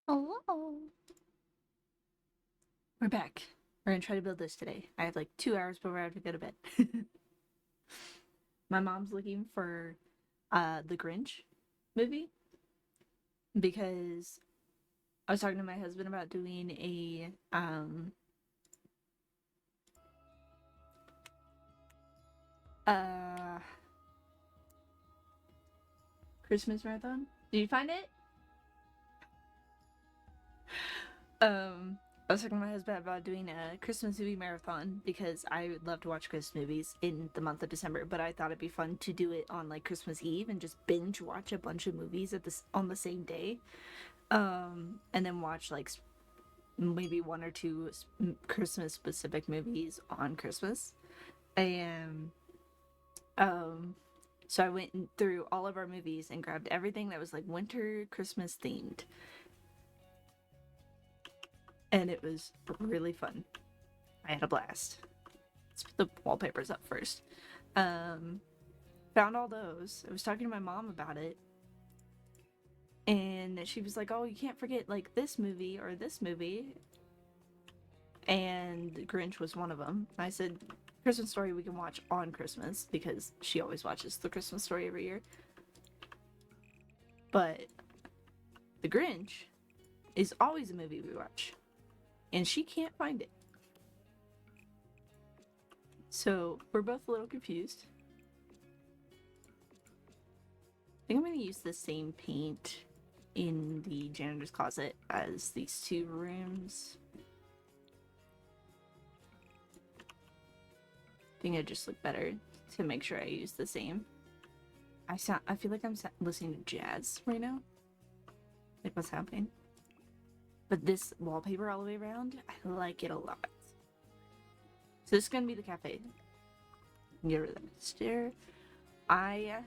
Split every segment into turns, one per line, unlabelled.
Hello. We're back. We're gonna try to build this today. I have like 2 hours before I have to go to bed. My mom's looking for the Grinch movie because I was talking to my husband about doing a uh Christmas marathon. Did you find it? I was talking to my husband about doing a Christmas movie marathon because I would love to watch Christmas movies in the month of December, but I thought it'd be fun to do it on like Christmas Eve and just binge watch a bunch of movies at this on the same day. And then watch like maybe one or two Christmas specific movies on Christmas. And so I went through all of our movies and grabbed everything that was like winter Christmas themed. And it was really fun. I had a blast. Let's put the wallpapers up first. Found all those. I was talking to my mom about it. And she was like, oh, you can't forget like this movie or this movie. And Grinch was one of them. I said, Christmas Story we can watch on Christmas because she always watches the Christmas Story every year. But the Grinch is always a movie we watch. And she can't find it. So we're both a little confused. I think I'm going to use the same paint in the janitor's closet as these two rooms. I think it just look better to make sure I use the same. I feel like I'm listening to jazz right now. Like what's happening? But this wallpaper all the way around, I like it a lot. So this is gonna be the cafe. Get rid of that stair. I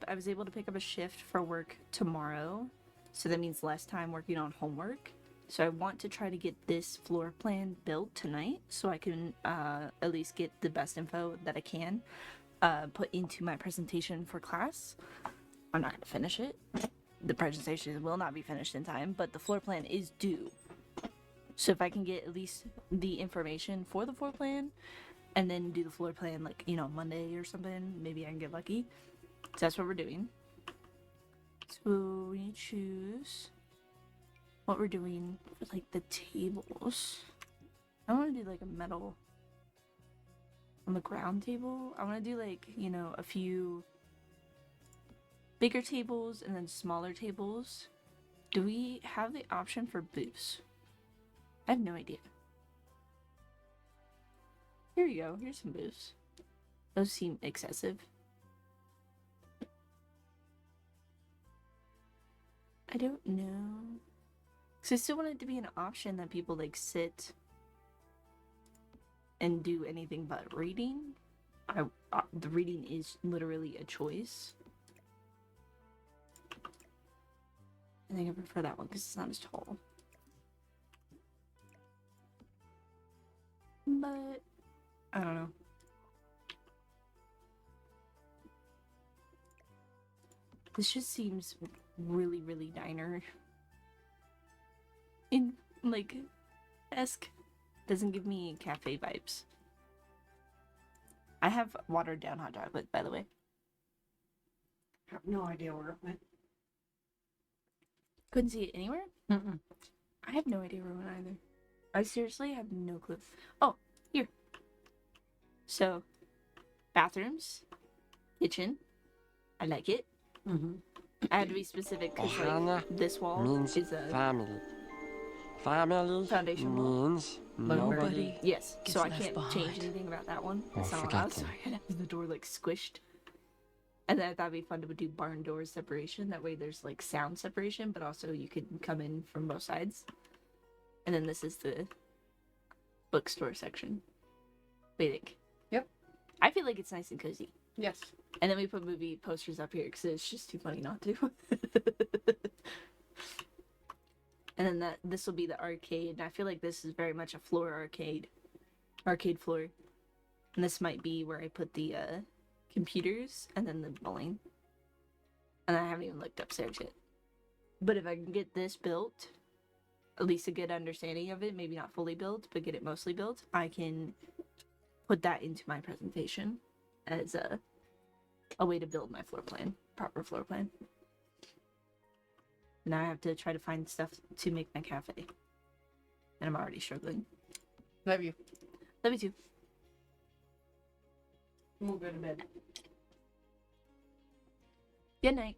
was able to pick up a shift for work tomorrow. So that means less time working on homework. So I want to try to get this floor plan built tonight so I can at least get the best info that I can put into my presentation for class. I'm not gonna finish it. The presentation will not be finished in time, but the floor plan is due. So if I can get at least the information for the floor plan and then do the floor plan like, Monday or something, maybe I can get lucky. So that's what we're doing. So we choose what we're doing for like the tables. I want to do like a metal on the ground table. I want to do like, a few bigger tables and then smaller tables. Do we have the option for booths? I have no idea. Here we go. Here's some booths. Those seem excessive. I don't know. Because I still want it to be an option that people like sit and do anything but reading. The reading is literally a choice. I think I prefer that one because it's not as tall. But I don't know. This just seems really, really diner in like esque. Doesn't give me cafe vibes. I have watered down hot chocolate, by the way.
I have no idea where it went.
Couldn't see it anywhere?
Mm-mm.
I have no idea where it went either. I seriously have no clue. Oh, here. So, bathrooms, kitchen. I like it.
Mm-hmm.
I had to be specific because like this wall
means
is a
family. Family
foundation wall.
means
Nobody
nobody.
Yes,
gets
so I
left
can't
behind.
change anything about that one.
Or
It's not allowed, so
forgotten.
I had to have the door like squished. And then I thought it'd be fun to do barn door separation. That way there's like sound separation, but also you can come in from both sides. And then this is the bookstore section. What do you think?
Yep.
I feel like it's nice and cozy.
Yes.
And then we put movie posters up here because it's just too funny not to. And then this will be the arcade. And I feel like this is very much a floor arcade floor. And this might be where I put the computers and then the bowling. And I haven't even looked upstairs yet. But if I can get this built at least a good understanding of it, maybe not fully built, but get it mostly built, I can put that into my presentation as a way to build my floor plan, proper floor plan. Now I have to try to find stuff to make my cafe. And I'm already struggling. Love you. Love you too.
We'll go to bed.
Good night.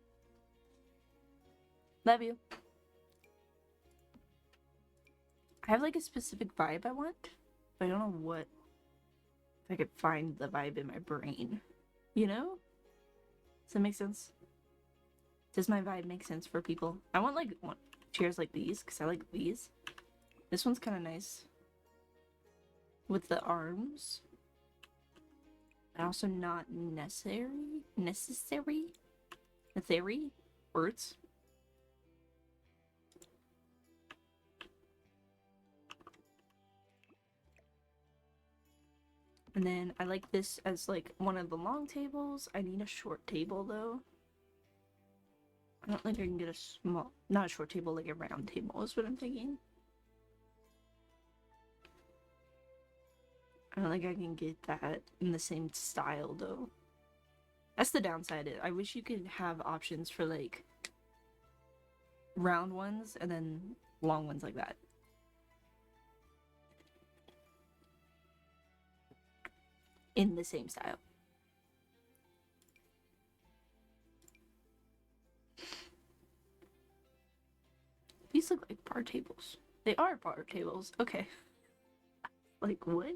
Love you. I have like a specific vibe I want, but I don't know what. If I could find the vibe in my brain. You know? Does that make sense? Does my vibe make sense for people? I want like chairs like these, because I like these. This one's kind of nice. With the arms. And also not necessary? Necessary words. And then I like this as like one of the long tables. I need a short table though. I don't think I can get a small, not a short table, like a round table is what I'm thinking. I don't think I can get that in the same style though. That's the downside. I wish you could have options for like round ones and then long ones like that. In the same style. These look like bar tables. They are bar tables. Okay. Like what?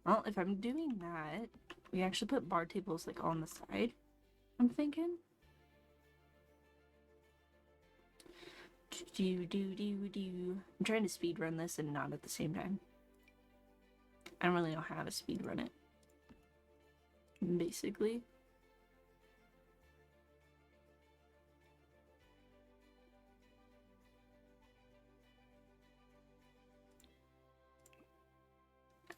Well, if I'm doing that, we actually put bar tables like on the side. I'm thinking. I'm trying to speed run this and not at the same time. I don't really know how to speed run it. Basically.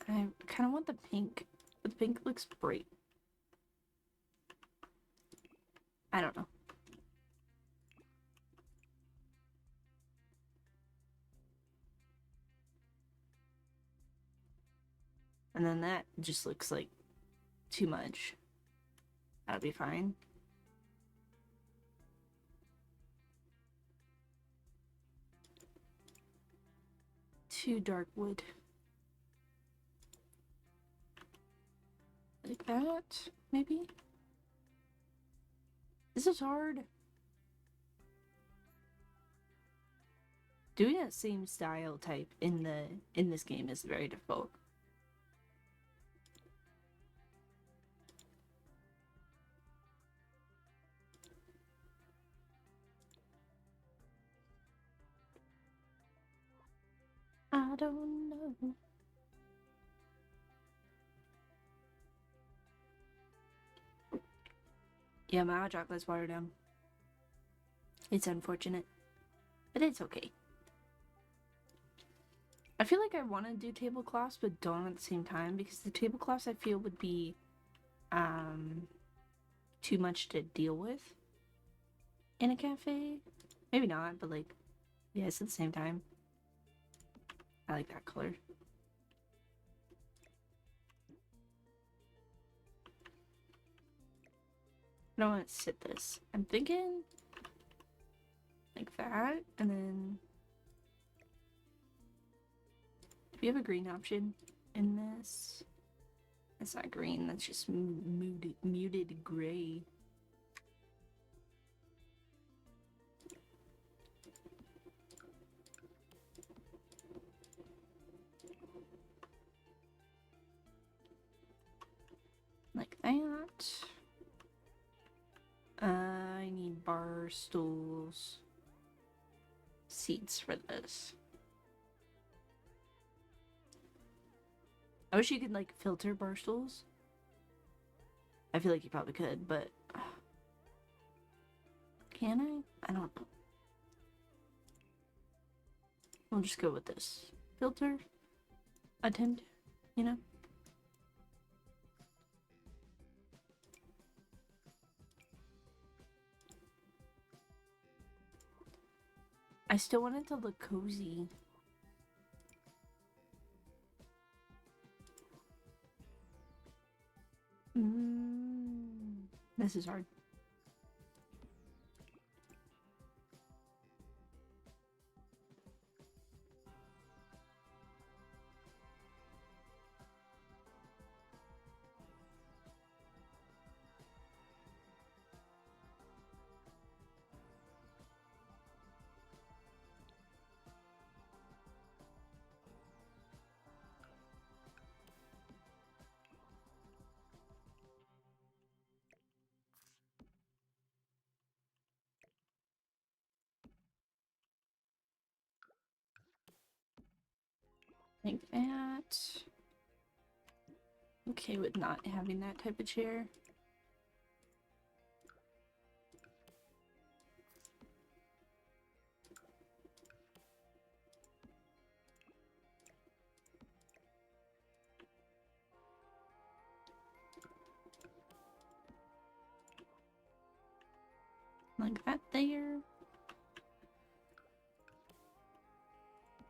I kind of want the pink, but the pink looks bright. I don't know. And then that just looks like too much. That'll be fine. Too dark wood. Like that, maybe? This is hard. Doing that same style type in this game is very difficult. I don't know. Yeah, my hot chocolate's watered down. It's unfortunate, but it's okay. I feel like I want to do tablecloths, but don't at the same time, because the tablecloths I feel would be too much to deal with in a cafe. Maybe not, but like, yes, at the same time. I like that color. I don't want to sit this. I'm thinking like that, and then do we have a green option in this? That's not green, that's just muted gray. Like that. I need bar stools. Seats for this. I wish you could like filter bar stools. I feel like you probably could, but can I? I don't know. We'll just go with this. Filter attempt, you know? I I still want it to look cozy. This is hard. Like that. Okay with not having that type of chair. Like that there.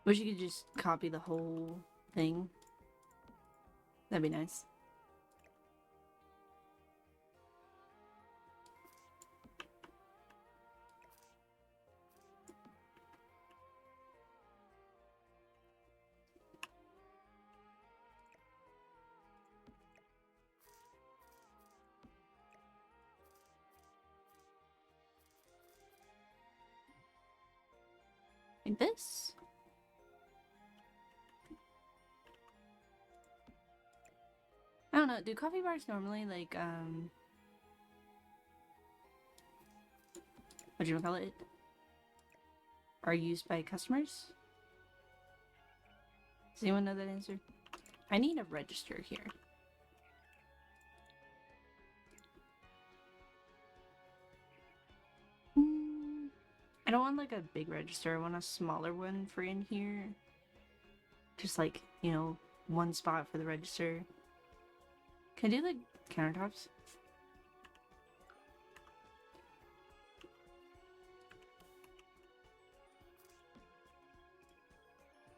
Wish you could just copy the whole thing. That'd be nice. Like this. I don't know, do coffee bars normally like what do you call it? Are used by customers? Does anyone know that answer? I need a register here. I don't want like a big register, I want a smaller one for in here. Just like, you know, one spot for the register. Can I do like countertops?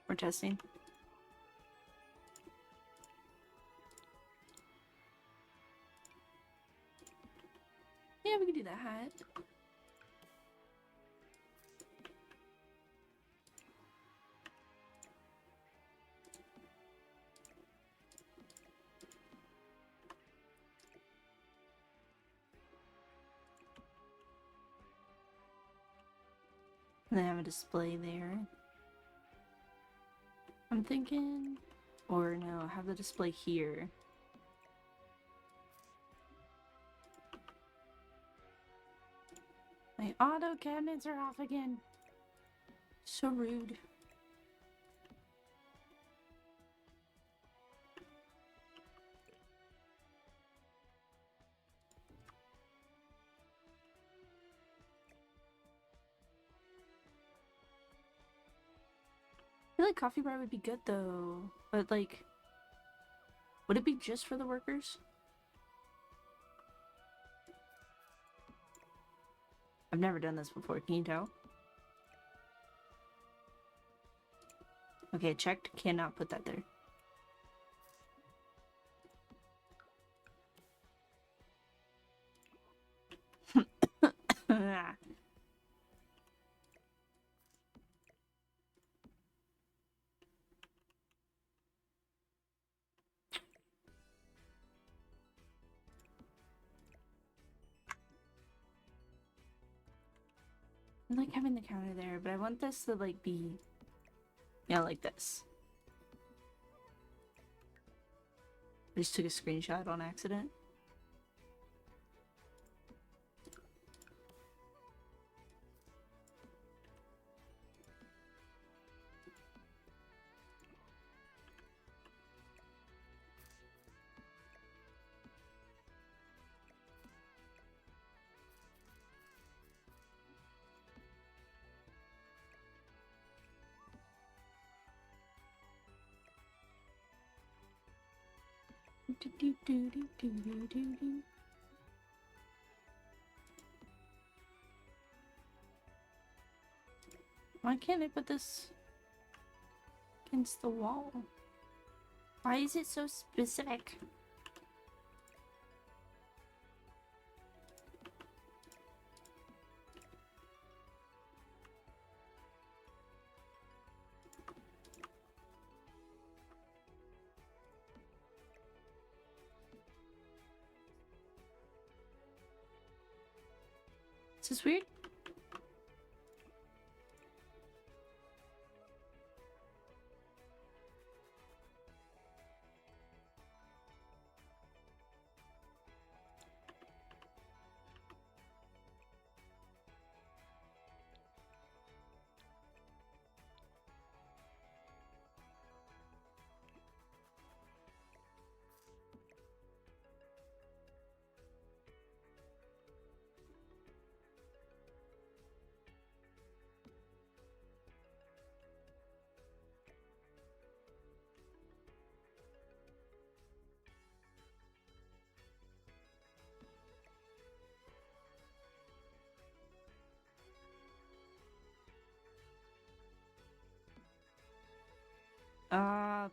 We're testing. Yeah, we can do that. And then have a display there. I'm thinking, or no, have the display here. My auto cabinets are off again. So rude. I feel like coffee bar would be good though, but like, would it be just for the workers? I've never done this before, can you tell? Okay, checked, cannot put that there. I like having the counter there, but I want this to like be, yeah, like this. I just took a screenshot on accident. Why can't I put this against the wall? Why is it so specific? Is this weird?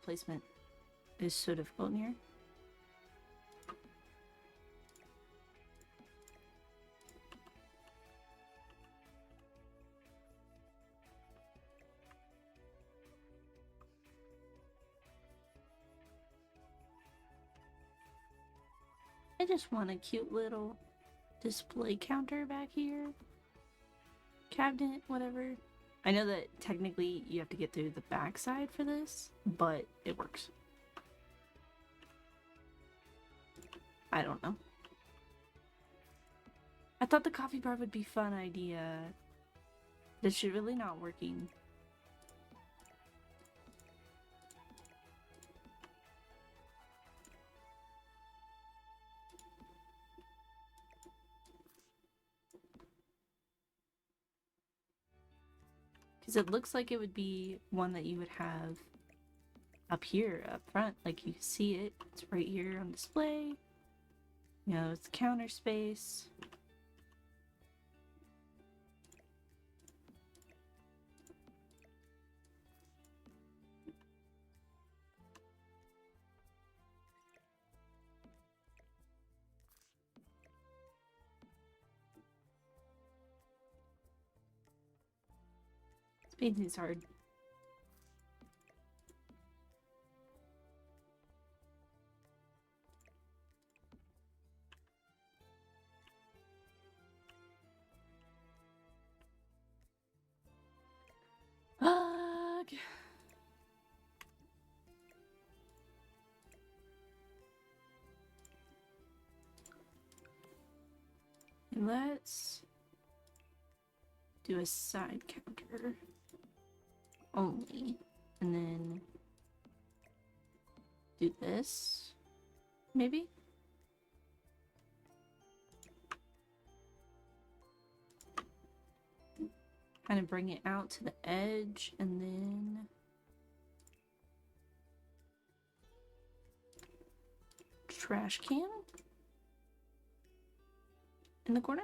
Placement is so difficult in here. I just want a cute little display counter back here. Cabinet, whatever. I know that technically you have to get through the backside for this, but it works. I don't know. I thought the coffee bar would be a fun idea. This shit really not working. Because it looks like it would be one that you would have up here, up front. Like you see it. It's right here on display. You know, it's counter space. This painting's hard. Ugh. Let's do a side counter only, and then do this, maybe? Kind of bring it out to the edge, and then trash can in the corner.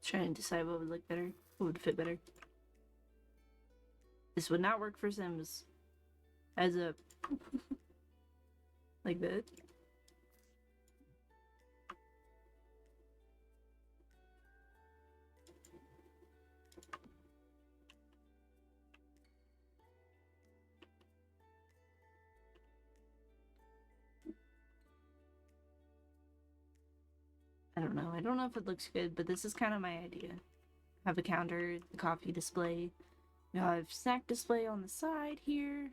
Trying to decide what would look better, what would fit better. This would not work for Sims as a like that. I don't know. I don't know if it looks good, but this is kind of my idea. Have a counter, the coffee display. We have snack display on the side here.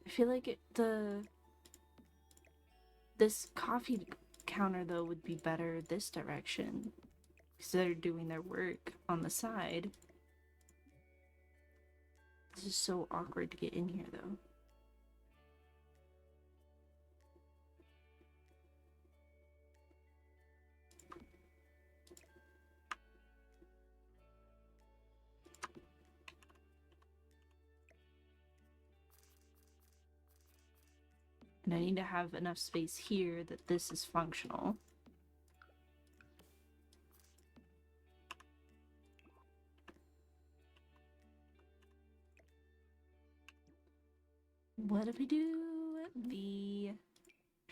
I feel like this coffee counter though would be better this direction because they're doing their work on the side. This is so awkward to get in here though. And I need to have enough space here that this is functional. What if we do the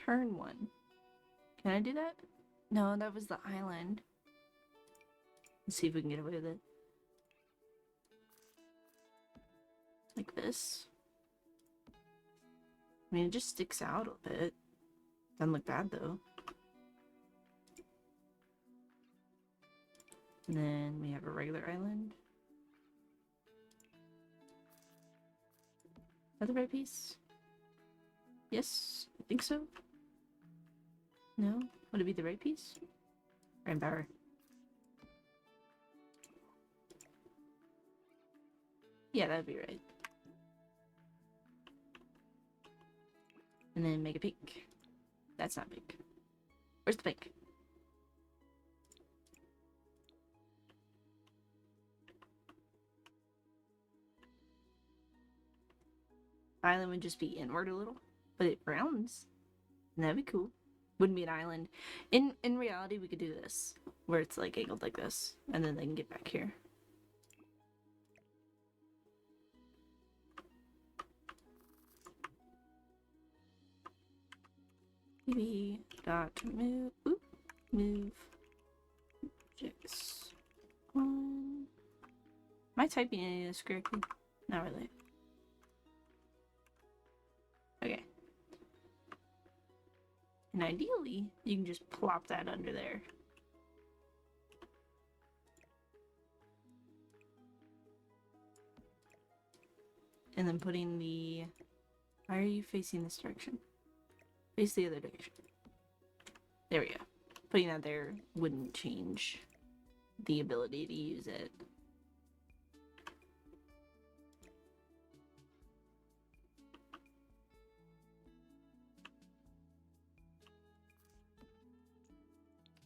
turn one? Can I do that? No, that was the island. Let's see if we can get away with it. Like this. I mean, it just sticks out a bit. Doesn't look bad though. And then we have a regular island. Is that the right piece? Yes, I think so. No? Would it be the right piece? Rainbower. Yeah, that'd be right. And then make it pink. That's not pink. Where's the pink? Island would just be inward a little, but it rounds. And that'd be cool. Wouldn't be an island. In reality, we could do this, where it's like angled like this, and then they can get back here. Maybe dot move. Oop, move. Objects. Am I typing any of this correctly? Not really. Okay. And ideally, you can just plop that under there. And then putting the... Why are you facing this direction? Face the other direction. There we go. Putting that there wouldn't change the ability to use it.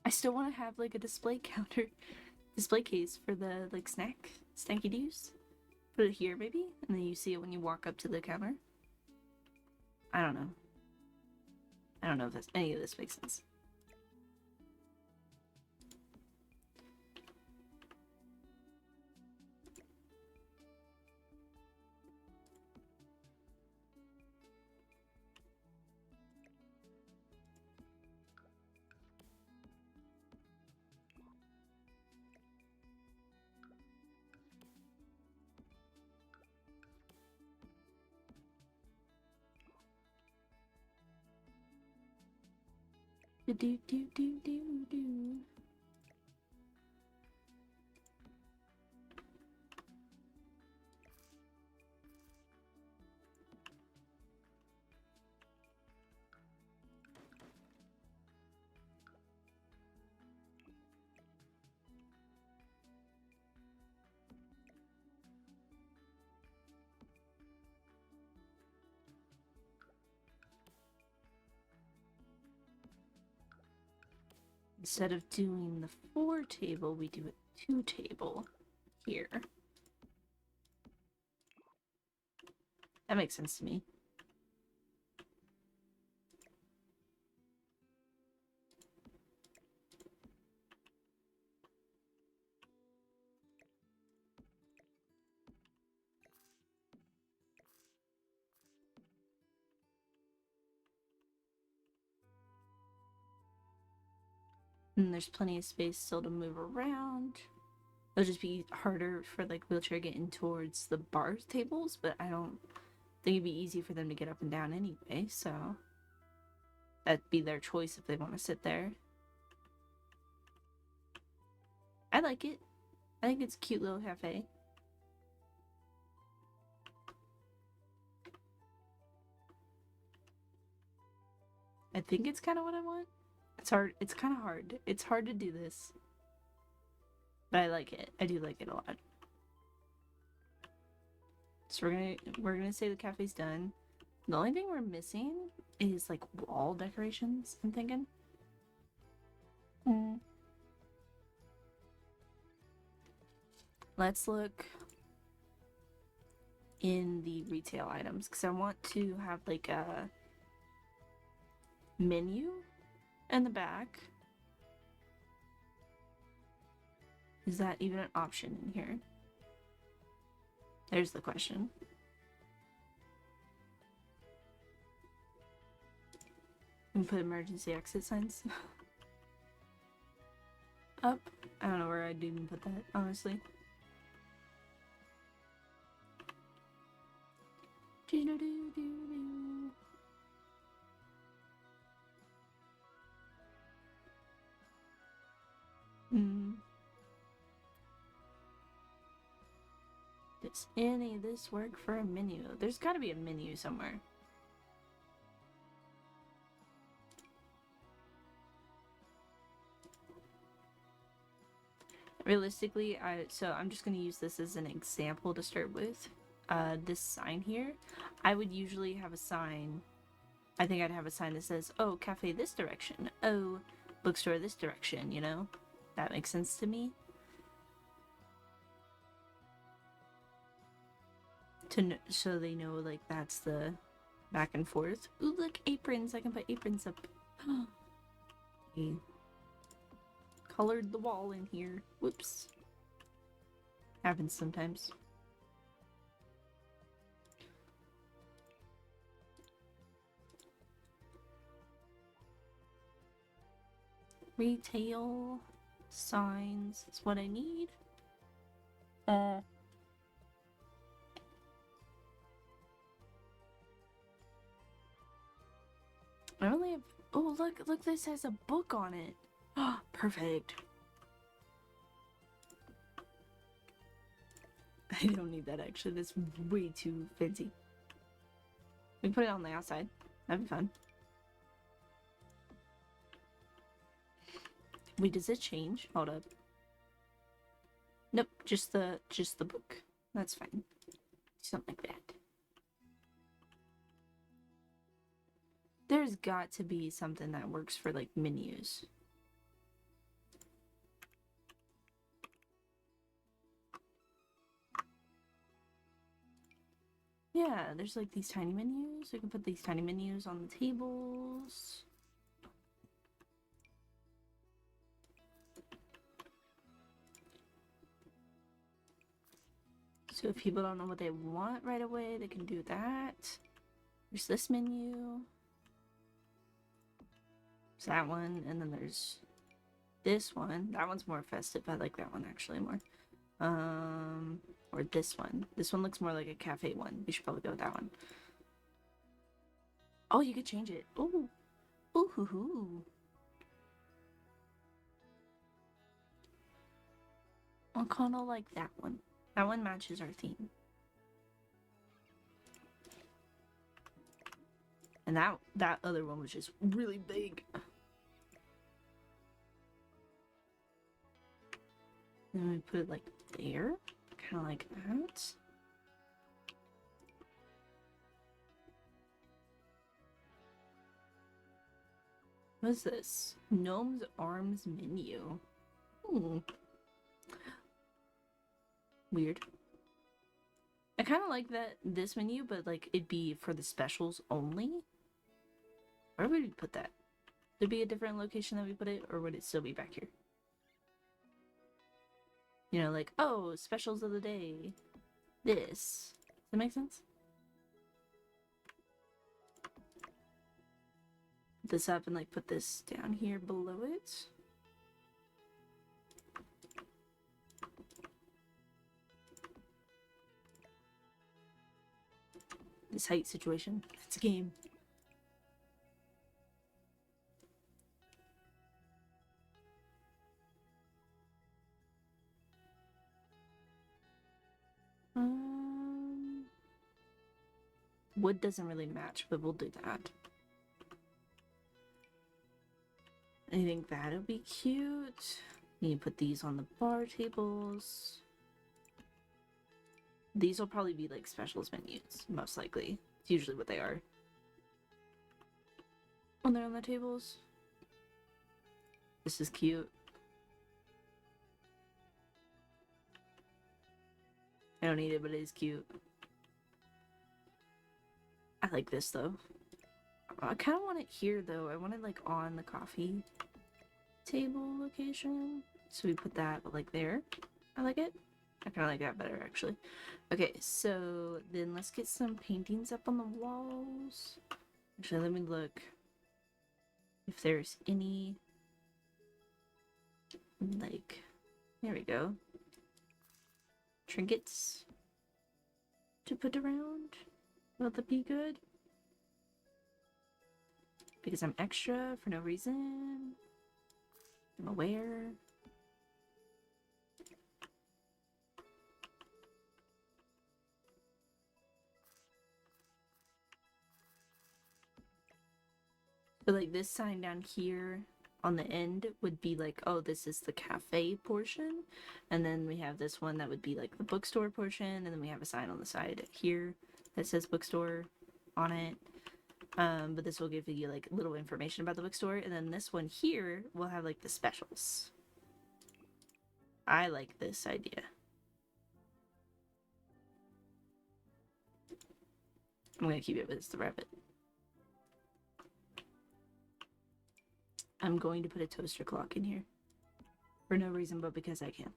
I still want to have like a display case for the like snacky doos. Put it here maybe, and then you see it when you walk up to the counter. I don't know. I don't know if any of this makes sense. Do do do do do do. Instead of doing the 4 table, we do a 2 table here. That makes sense to me. And there's plenty of space still to move around. It'll just be harder for like wheelchair getting towards the bar tables, but I don't think it'd be easy for them to get up and down anyway, so that'd be their choice if they want to sit there. I like it. I think it's a cute little cafe. I think it's kind of what I want. It's hard. It's kind of hard. It's hard to do this. But I like it. I do like it a lot. So we're gonna say the cafe's done. The only thing we're missing is like wall decorations, I'm thinking. Let's look in the retail items because I want to have like a menu in the back. Is that even an option in here? There's the question. And put emergency exit signs up. I don't know where I'd even put that, honestly. Does any of this work for a menu? There's gotta be a menu somewhere. Realistically, I'm just gonna use this as an example to start with. This sign here, I would usually have a sign. I think I'd have a sign that says, "Oh, cafe this direction. Oh, bookstore this direction." You know, that makes sense to me. So they know like that's the back and forth. Ooh, look, aprons! I can put aprons up. Okay. Colored the wall in here. Whoops. Happens sometimes. Retail signs is what I need. I only have. Oh, look! This has a book on it. Oh, perfect. I don't need that actually. That's way too fancy. We can put it on the outside. That'd be fun. Wait, does it change? Hold up. Nope, just the book. That's fine. Something like that. There's got to be something that works for like menus. Yeah, there's like these tiny menus. We can put these tiny menus on the tables. So if people don't know what they want right away, they can do that. There's this menu. There's that one, and then there's this one. That one's more festive. I like that one actually more. Or this one. This one looks more like a cafe one. We should probably go with that one. Oh, you could change it. Ooh. Ooh hoo hoo. I kinda like that one. That one matches our theme. And that other one was just really big. Then we put it like there. Kinda like that. What is this? Gnome's Arms menu. Hmm. Weird. I kind of like this menu, but like it'd be for the specials only. Where would we put that? Would it be a different location that we put it, or would it still be back here? You know, like, oh, specials of the day. This. Does that make sense? Put this up and like put this down here below it. This height situation. It's a game. Wood doesn't really match, but we'll do that. I think that'll be cute. You can put these on the bar tables. These will probably be like specials menus, most likely. It's usually what they are. When they're on the tables. This is cute. I don't need it, but it is cute. I like this though. I kind of want it here though. I want it like on the coffee table location. So we put that like there. I like it. I kind of like that better actually. Okay, so then let's get some paintings up on the walls. Actually, let me look if there's any, like, there we go. Trinkets to put around. Will that be good? Because I'm extra for no reason. I'm aware. But like this sign down here on the end would be like, oh, this is the cafe portion. And then we have this one that would be like the bookstore portion. And then we have a sign on the side here that says bookstore on it. But this will give you like little information about the bookstore. And then this one here will have like the specials. I like this idea. I'm gonna keep it with the rabbit. I'm going to put a toaster clock in here. For no reason but because I can.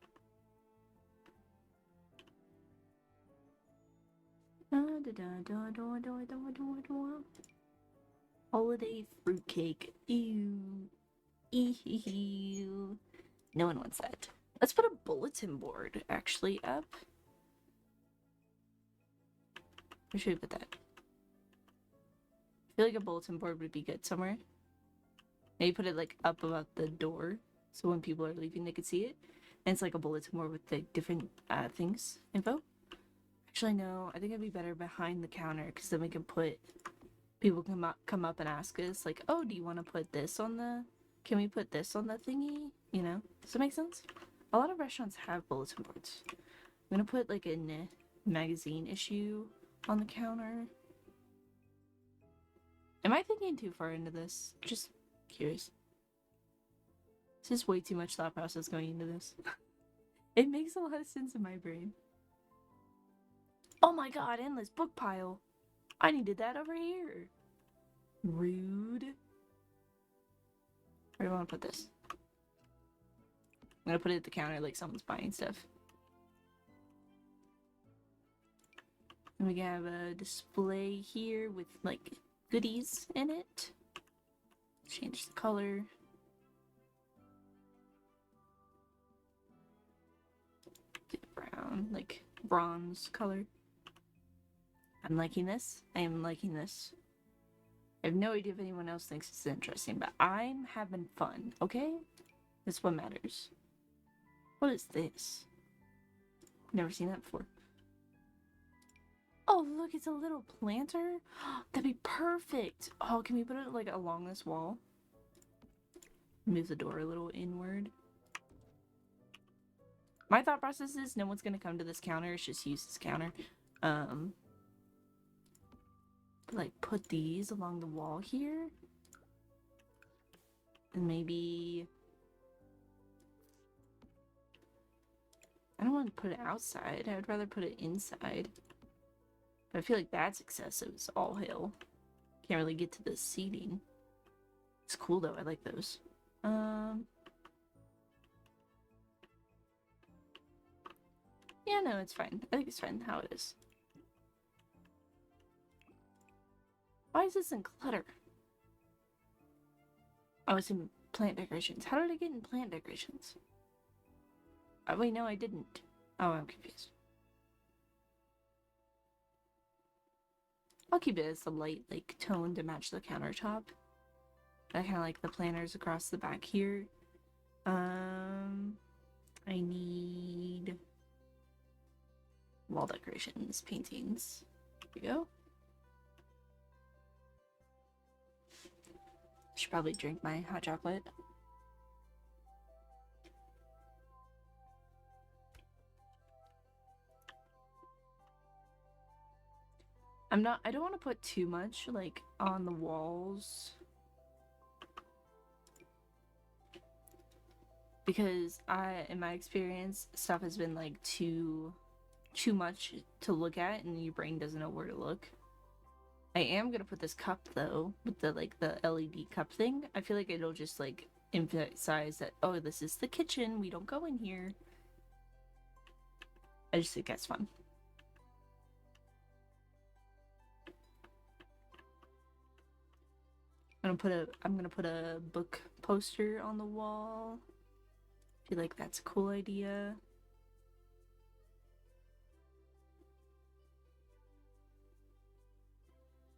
Holiday fruitcake. Ew. Ew. No one wants that. Let's put a bulletin board actually up. Where should we put that? I feel like a bulletin board would be good somewhere. Maybe put it like up above the door so when people are leaving they could see it. And it's like a bulletin board with the different things, info. Actually, no, I think it'd be better behind the counter because then we can put, people can come up and ask us like, oh, do you want to put this on the, can we put this on the thingy? You know, does that make sense? A lot of restaurants have bulletin boards. I'm gonna put like a magazine issue on the counter. Am I thinking too far into this? Just curious. This is way too much thought process going into this. It makes a lot of sense in my brain. Oh my god, endless book pile. I needed that over here. Rude. Where do I want to put this? I'm gonna put it at the counter like someone's buying stuff. And we have a display here with like goodies in it. Change the color. Get brown, like bronze color. I'm liking this. I am liking this. I have no idea if anyone else thinks it's interesting, but I'm having fun, okay? That's what matters. What is this? Never seen that before. Oh, look, it's a little planter. That'd be perfect. Oh, can we put it like along this wall? Move the door a little inward. My thought process is no one's gonna come to this counter. It's just use this counter. Like put these along the wall here. And maybe... I don't want to put it outside. I would rather put it inside. But I feel like that's excessive. It's all hill. Can't really get to the seating. It's cool though. I like those. Yeah, no, it's fine. I think it's fine how it is. Why is this in clutter? Oh, it's in plant decorations. How did I get in plant decorations? Oh, wait, no, I didn't. Oh, I'm confused. I'll keep it as a light, like, tone to match the countertop. I kind of like the planters across the back here. I need wall decorations, paintings. Here we go. Should probably drink my hot chocolate. I don't want to put too much like on the walls because in my experience, stuff has been like too much to look at and your brain doesn't know where to look. I am gonna put this cup though, with the like the LED cup thing. I feel like it'll just like emphasize that, oh, this is the kitchen, we don't go in here. I just think that's fun. I'm gonna put a book poster on the wall. I feel like that's a cool idea.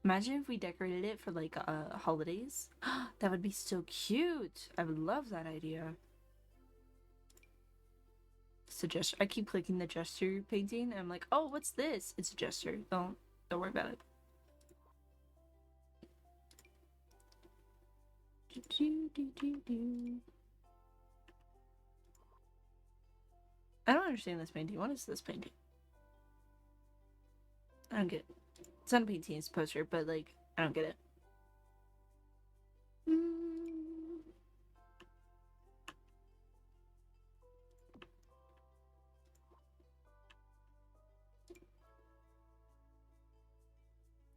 Imagine if we decorated it for like holidays. That would be so cute. I would love that idea. Suggest. I keep clicking the gesture painting and I'm like, oh, what's this? It's a gesture. Don't worry about it. I don't understand this painting. What is this painting? I don't get it. It's not a painting, it's a poster, but like, I don't get it.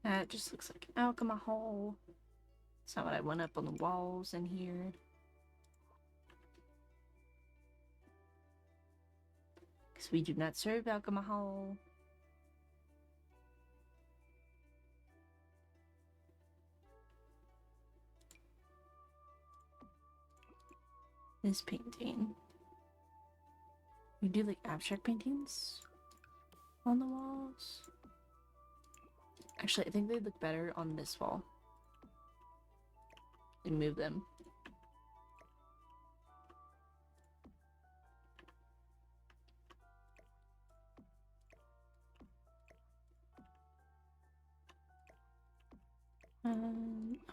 That just looks like alcohol. It's not what I want up on the walls in here. Because we do not serve alcohol. This painting. We do like abstract paintings on the walls. Actually, I think they look better on this wall. And move them.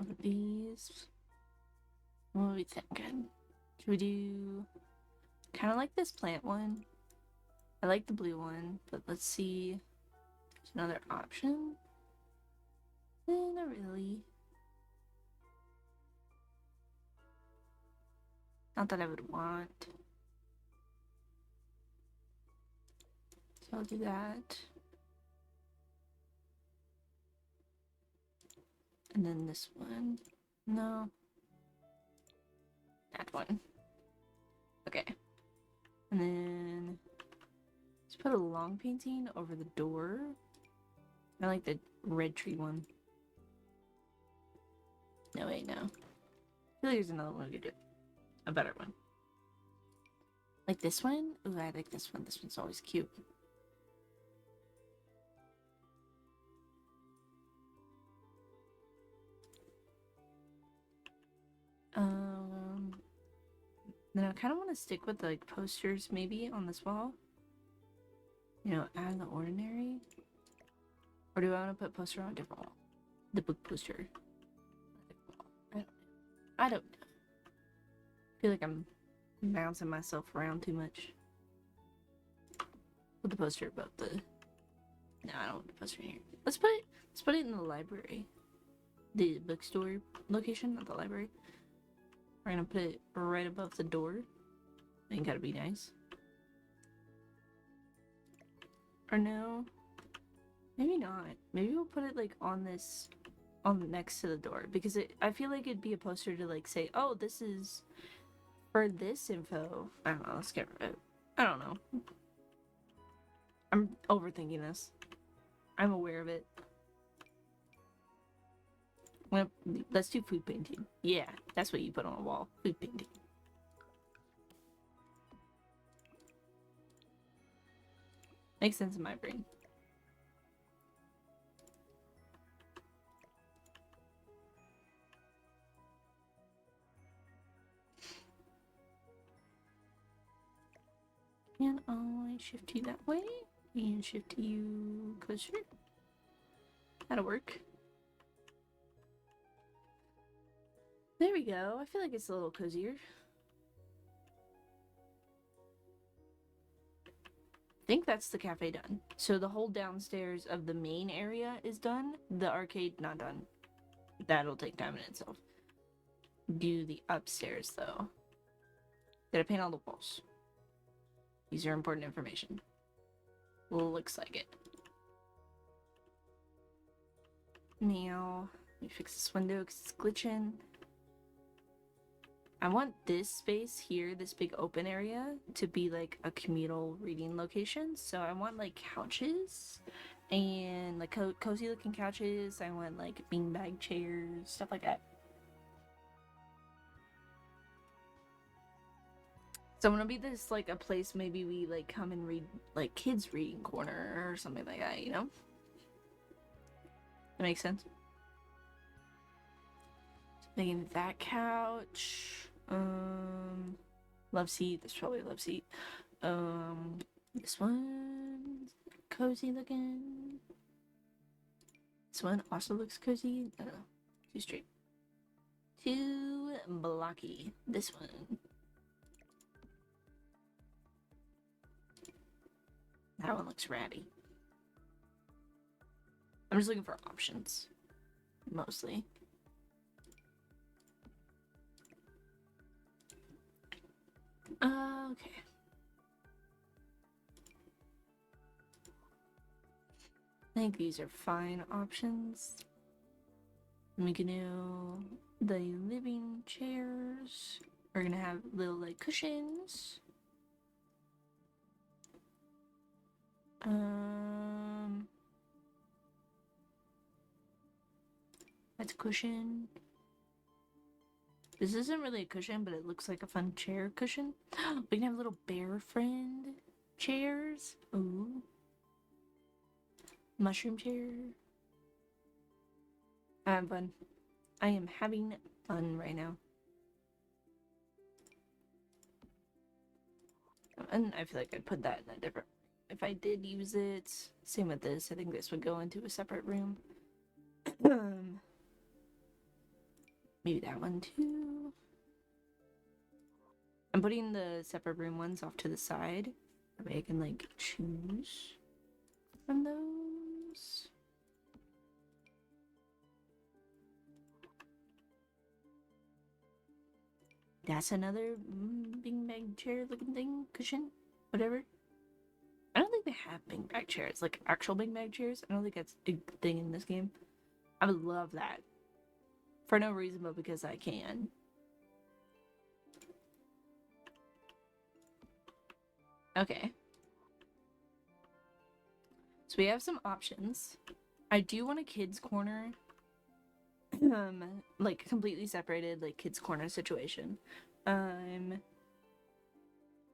Over these. What are we thinking? Should we do kind of like this plant one? I like the blue one, but let's see. There's another option. Not really. Not that I would want. So I'll do that. And then this one. No. That one. Okay. And then let's put a long painting over the door. I like the red tree one. No, wait, no. I feel like there's another one we could do. A better one. Like this one? Ooh, I like this one. This one's always cute. Then I kind of want to stick with like posters maybe on this wall. You know, out of the ordinary. Or do I want to put poster on a different wall? The book poster. I don't know. I feel like I'm bouncing myself around too much. Put the poster above the. No, I don't want the poster here. Let's put it in the library. The bookstore location, not the library. We're gonna put it right above the door. Ain't gotta be nice. Or no. Maybe not. Maybe we'll put it like on this, on next to the door, because I feel like it'd be a poster to like say, oh, this is for this info. I don't know. Let's get rid of it. I don't know. I'm overthinking this. I'm aware of it. Let's do food painting. Yeah, that's what you put on a wall. Food painting. Makes sense in my brain. And I shift you that way, and shift you closer. That'll work. There we go. I feel like it's a little cozier. I think that's the cafe done. So the whole downstairs of the main area is done. The arcade not done. That'll take time in itself. Do the upstairs though. Did I paint all the walls? These are important information. Looks like it. Now, let me fix this window because it's glitching. I want this space here, this big open area, to be like a communal reading location. So I want like couches and like cozy looking couches. I want like beanbag chairs, stuff like that. So I'm gonna be this like a place maybe we like come and read like kids reading corner or something like that, you know? That makes sense. Making that couch. Love seat. That's probably a love seat. This one's cozy looking. This one also looks cozy. I don't know. Too straight. Too blocky. This one. That one looks ratty. I'm just looking for options. Mostly. Okay. I think these are fine options. We can do the living chairs. We're gonna have little like cushions. That's a cushion. This isn't really a cushion, but it looks like a fun chair cushion. We can have little bear friend chairs. Ooh. Mushroom chair. I have fun. I am having fun right now. And I feel like I'd put that in a different... If I did use it, same with this. I think this would go into a separate room. Maybe that one too. I'm putting the separate room ones off to the side. That way I can like choose from those. That's another beanbag chair looking thing, cushion, whatever. I don't think they have beanbag chairs, like actual beanbag chairs. I don't think that's a thing in this game. I would love that. For no reason but because I can. Okay. So we have some options. I do want a kids corner. Like completely separated, like kids corner situation. I'm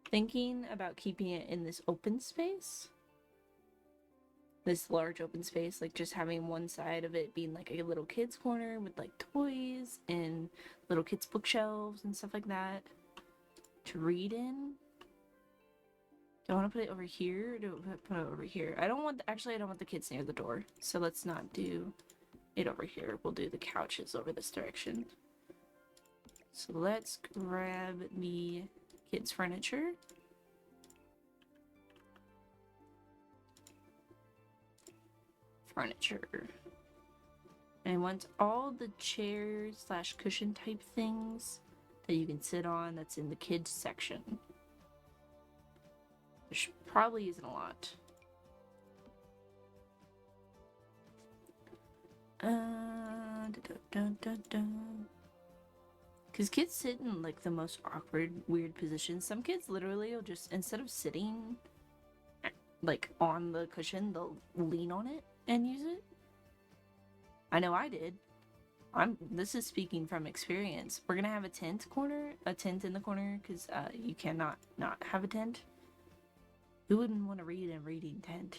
thinking about keeping it in this open space. This large open space, like just having one side of it being like a little kids corner with like toys and little kids bookshelves and stuff like that to read in. Do I want to put it over here or do I put it over here? I don't want the kids near the door, so let's not do it over here. We'll do the couches over this direction. So let's grab the kids furniture. And I want all the chairs slash cushion type things that you can sit on that's in the kids section. Which probably isn't a lot. Because kids sit in like the most awkward, weird positions. Some kids literally will just, instead of sitting like on the cushion, they'll lean on it and use it. I know I did. This is speaking from experience. We're gonna have a tent in the corner, because you cannot not have a tent. Who wouldn't want to read in a reading tent?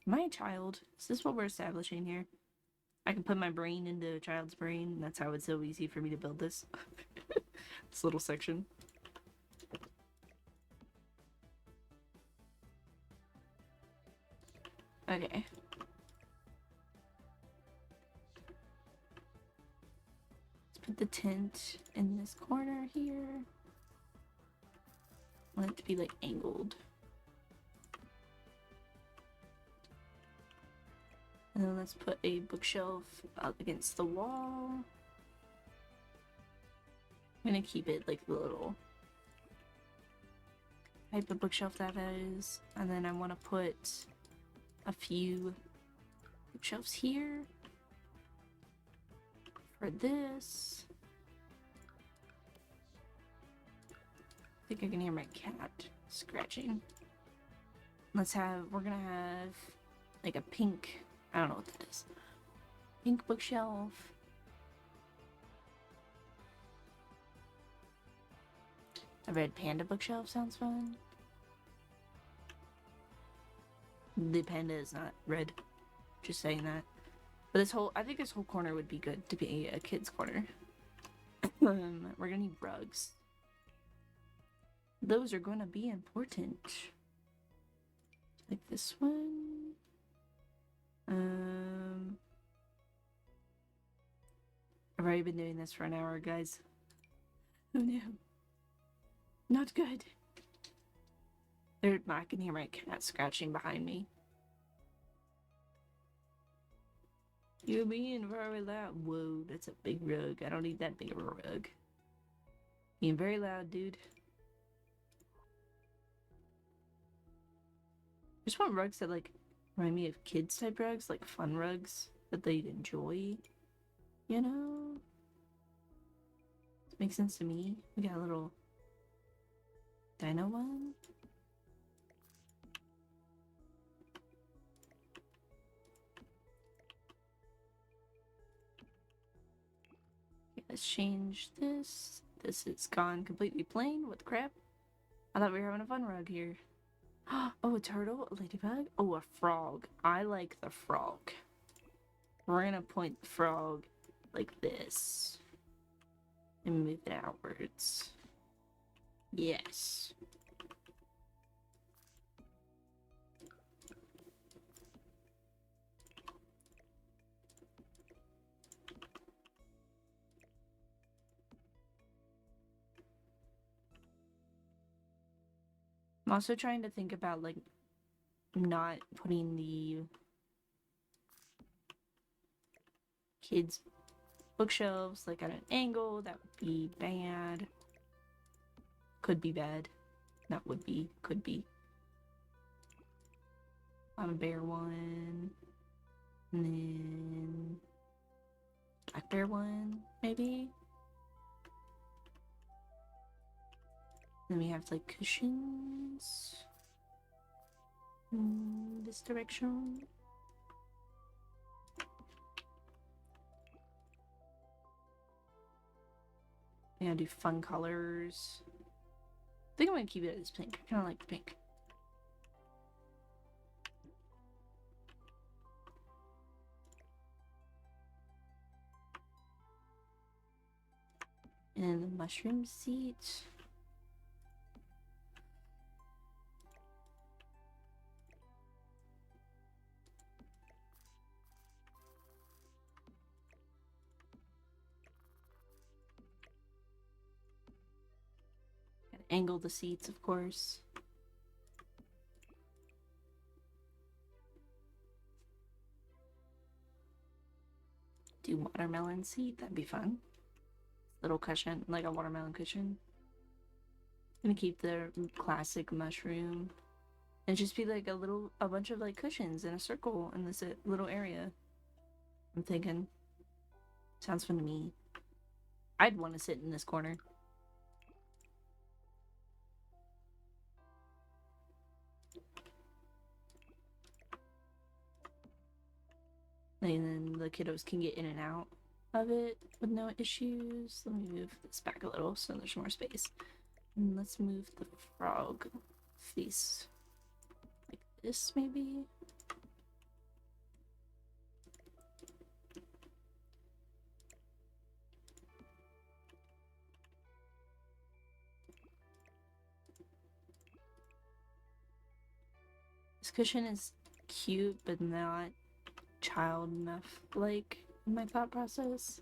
Am I a child? Is this what we're establishing here? I can put my brain into a child's brain, and that's how it's so easy for me to build this. This little section. Okay. Put the tent in this corner here. I want it to be like angled. And then let's put a bookshelf up against the wall. I'm gonna keep it like the little type of bookshelf that is. And then I want to put a few bookshelves here. For this, I think I can hear my cat scratching. We're gonna have like a pink, I don't know what that is. Pink bookshelf. A red panda bookshelf sounds fun. The panda is not red. Just saying that. But I think this whole corner would be good to be a kid's corner. We're gonna need rugs. Those are gonna be important. Like this one. I've already been doing this for an hour, guys. Oh no. Not good. I can hear my cat scratching behind me. You're being very loud. Whoa, that's a big rug. I don't need that big of a rug. Being very loud, dude. I just want rugs that, like, remind me of kids type rugs, like fun rugs that they'd enjoy. You know? Makes sense to me. We got a little dino one. Okay, let's change this. This is gone completely plain. What the crap? I thought we were having a fun rug here. Oh, a turtle? A ladybug? Oh, a frog. I like the frog. We're gonna point the frog like this. And move it outwards. Yes. I'm also trying to think about, like, not putting the kids' bookshelves, like, at an angle. That would be bad. Could be bad. Not would be. Could be. I'm a bear one. And then black bear one, maybe? Then we have, like, cushions. In this direction. Yeah, do fun colors. I think I'm gonna keep it as pink. I kind of like the pink. And the mushroom seat. Gotta angle the seats, of course. Do watermelon seat, that'd be fun. Little cushion, like a watermelon cushion. Gonna keep the classic mushroom. And just be like a bunch of like cushions in a circle in this little area. I'm thinking. Sounds fun to me. I'd want to sit in this corner. And then the kiddos can get in and out of it with no issues. Let me move this back a little so there's more space. And let's move the frog face like this, maybe. This cushion is cute, but not child enough, like, in my thought process.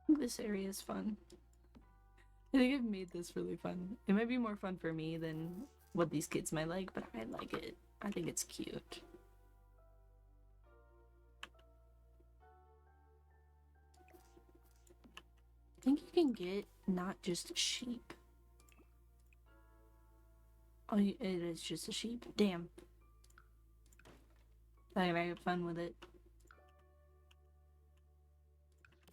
This area is fun. I think I've made this really fun. It might be more fun for me than what these kids might like, but I like it. I think it's cute. I think you can get not just sheep. Oh, it is just a sheep? Damn. I gotta have fun with it.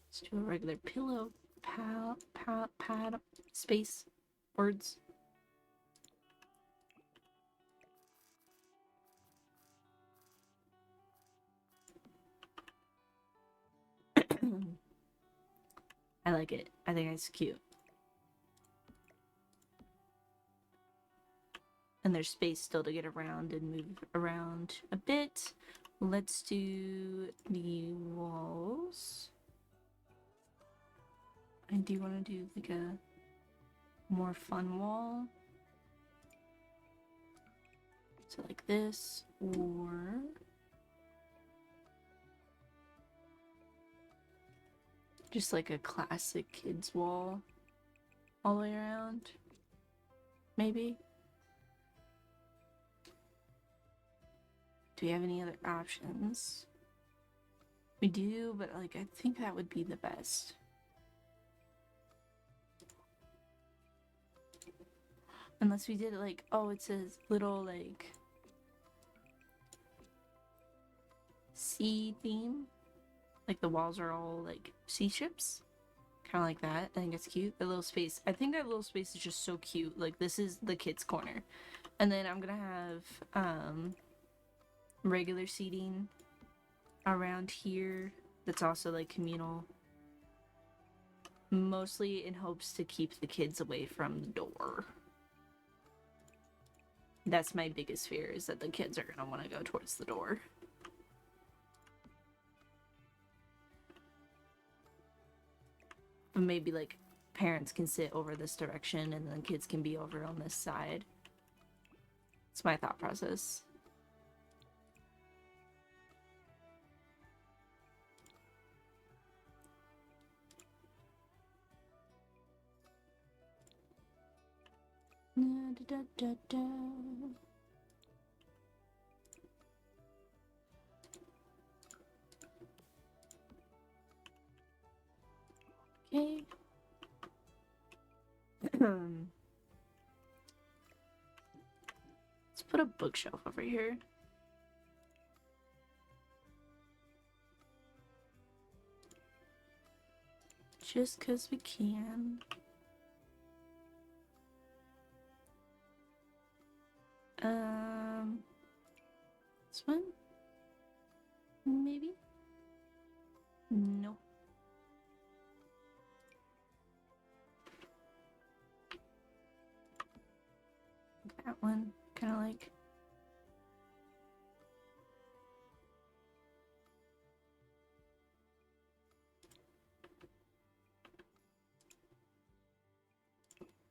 Let's do a regular pillow. Pad, space, words. I like it. I think it's cute. And there's space still to get around and move around a bit. Let's do the walls. I do want to do like a more fun wall. So like this, or just like a classic kids wall all the way around. Maybe. Do we have any other options? We do, but like I think that would be the best. Unless we did it like, oh, it says little like sea theme. Like the walls are all like sea ships. Kind of like that. I think it's cute. The little space. I think that little space is just so cute. Like this is the kids' corner. And then I'm gonna have regular seating around here that's also like communal. Mostly in hopes to keep the kids away from the door. That's my biggest fear, is that the kids are gonna want to go towards the door. But maybe like parents can sit over this direction and then kids can be over on this side. It's my thought process. Da, da, da, da. Okay. Let's put a bookshelf over here. Just because we can. This one? Maybe? No. That one, kind of like.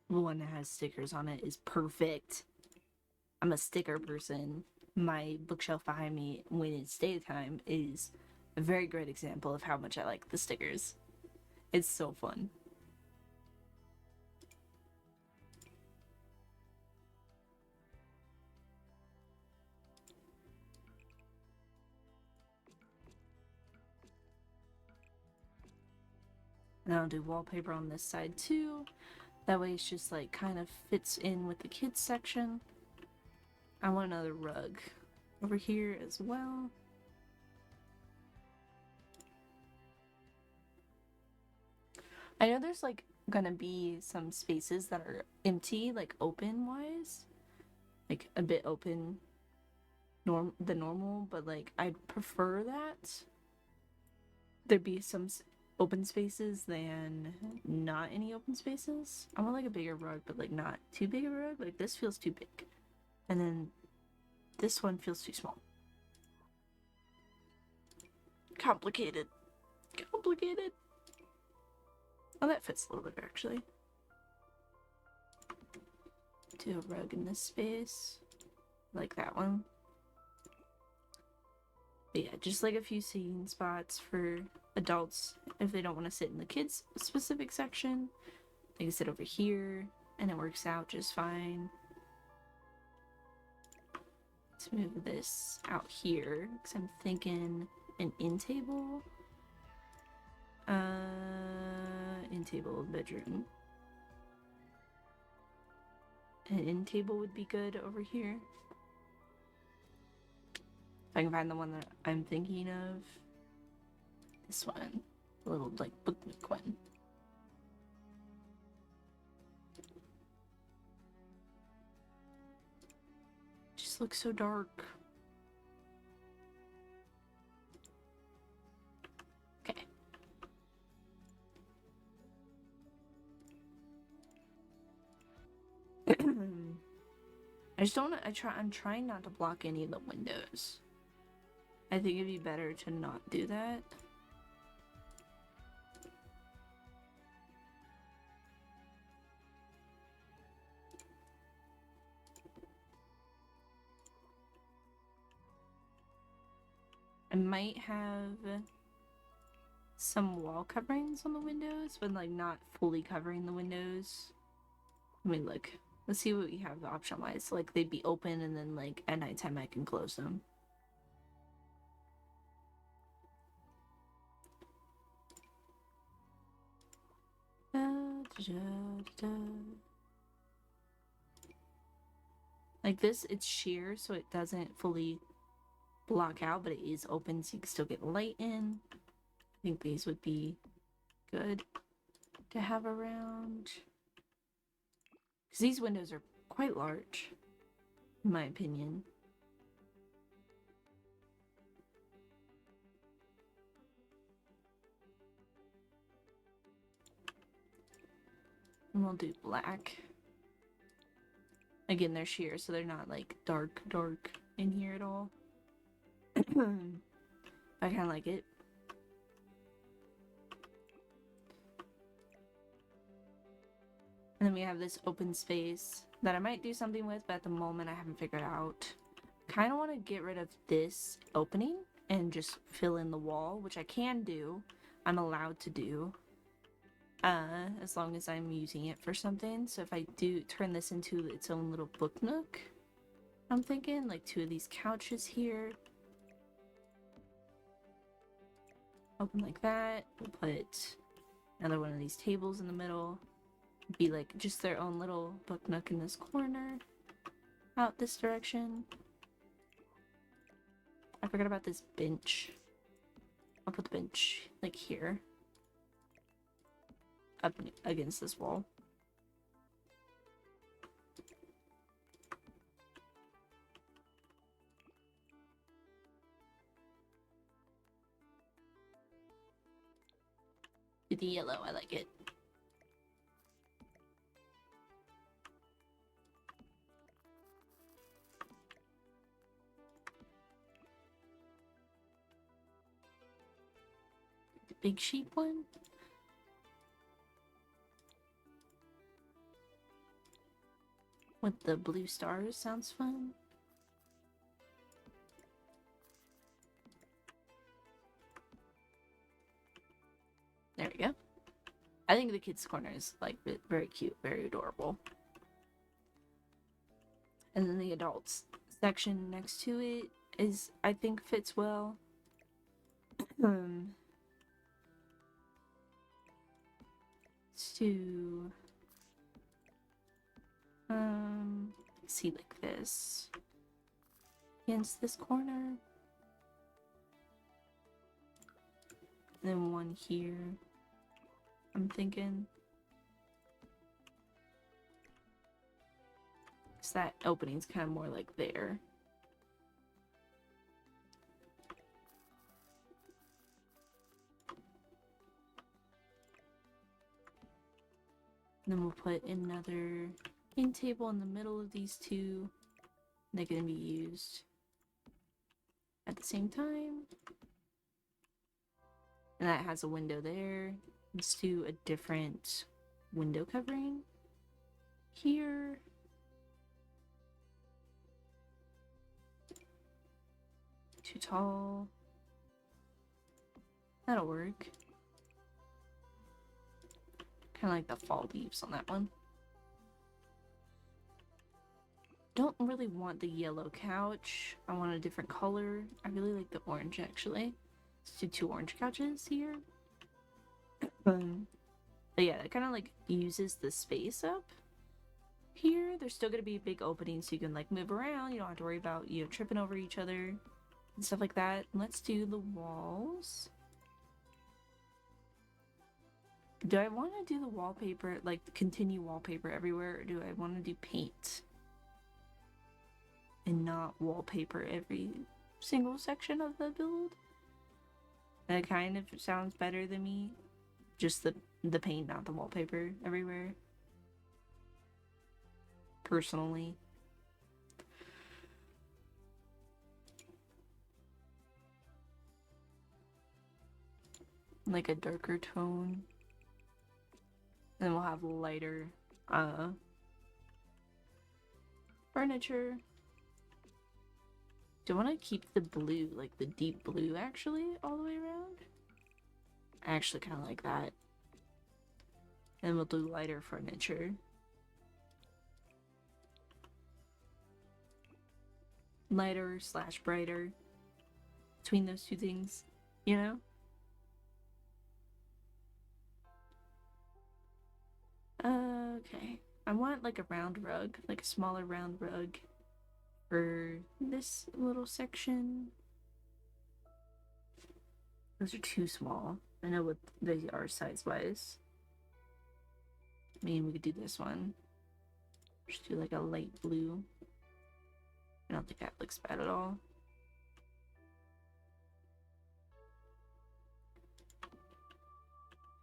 The one that has stickers on it is perfect. I'm a sticker person. My bookshelf behind me, when it's daytime, is a very great example of how much I like the stickers. It's so fun. And I'll do wallpaper on this side too. That way it's just like kind of fits in with the kids section. I want another rug over here as well. I know there's like gonna be some spaces that are empty, like open wise, like a bit open the normal, but like I'd prefer that there be some open spaces than not any open spaces. I want like a bigger rug, but like not too big of a rug. Like this feels too big, and then this one feels too small. Complicated. Oh, that fits a little bit actually. Do a rug in this space, like that one. But yeah, just like a few seating spots for adults if they don't want to sit in the kids specific section. I can sit over here, and it works out just fine. Let's move this out here, because I'm thinking an in table. In table bedroom. An in table would be good over here. If I can find the one that I'm thinking of. This one. A little, like, bookmark one. Just looks so dark. Okay. I just don't. I'm trying not to block any of the windows. I think it'd be better to not do that. I might have some wall coverings on the windows, but like not fully covering the windows. Let me look. Let's see what we have option-wise. Like they'd be open and then like at nighttime I can close them. Like this, it's sheer, so it doesn't fully block out, but it is open, so you can still get light in. I think these would be good to have around. Because these windows are quite large, in my opinion. And we'll do black. Again, they're sheer, so they're not like dark in here at all. I kind of like it. And then we have this open space that I might do something with, but at the moment I haven't figured out. Kind of want to get rid of this opening and just fill in the wall, which I can do. I'm allowed to do. As long as I'm using it for something. So if I do turn this into its own little book nook, I'm thinking like 2 of these couches here. Open like that. We'll put another one of these tables in the middle. Be like just their own little book nook in this corner. Out this direction. I forgot about this bench. I'll put the bench like here. Up against this wall. The yellow, I like it. The big sheep one. With the blue stars sounds fun. There we go. I think the kids' corner is like very cute, very adorable. And then the adults section next to it is, I think, fits well. Let's do see like this against this corner. And then one here. I'm thinking. Because that opening's kind of more like there. And then we'll put another end table in the middle of these 2. They're going to be used at the same time. And that has a window there. Let's do a different window covering here. Too tall. That'll work. Kind of like the fall leaves on that one. Don't really want the yellow couch. I want a different color. I really like the orange, actually. Let's do 2 orange couches here. But yeah, that kind of like uses the space up. Here, there's still gonna be a big opening so you can like move around. You don't have to worry about, you know, tripping over each other and stuff like that. Let's do the walls. Do I want to do the wallpaper, like continue wallpaper everywhere, or do I want to do paint? And not wallpaper every single section of the build? That kind of sounds better than me. Just the paint, not the wallpaper everywhere. Personally. Like a darker tone. And then we'll have lighter furniture. Do I want to keep the blue, like the deep blue actually, all the way around? I actually kind of like that. And we'll do lighter furniture. Lighter slash brighter. Between those two things, you know? Okay. I want like a round rug, like a smaller round rug for this little section. Those are too small. I know what they are size-wise. I mean, we could do this one. Just do like a light blue. I don't think that looks bad at all.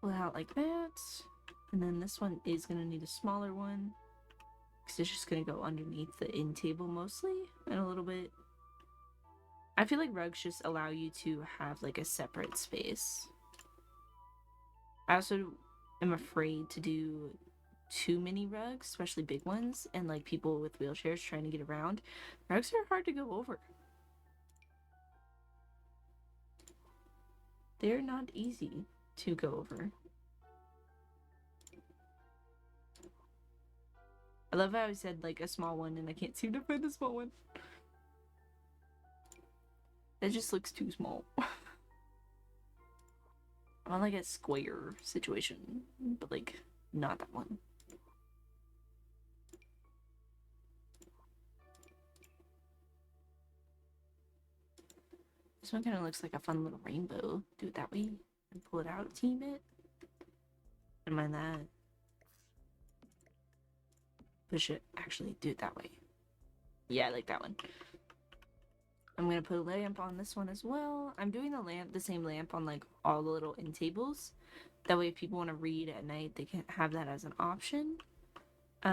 Pull it out like that. And then this one is going to need a smaller one. Because it's just going to go underneath the end table mostly. And a little bit. I feel like rugs just allow you to have like a separate space. I also am afraid to do too many rugs, especially big ones. And like people with wheelchairs trying to get around. Rugs are hard to go over. They're not easy to go over. I love how I said like a small one and I can't seem to find a small one. That just looks too small. I want like a square situation, but like not that one. This one kind of looks like a fun little rainbow. Do it that way and pull it out a teeny bit. Don't mind that. Push it. Actually, do it that way. Yeah, I like that one. I'm gonna put a lamp on this one as well. I'm doing the same lamp on like all the little end tables. That way if people want to read at night, they can have that as an option. But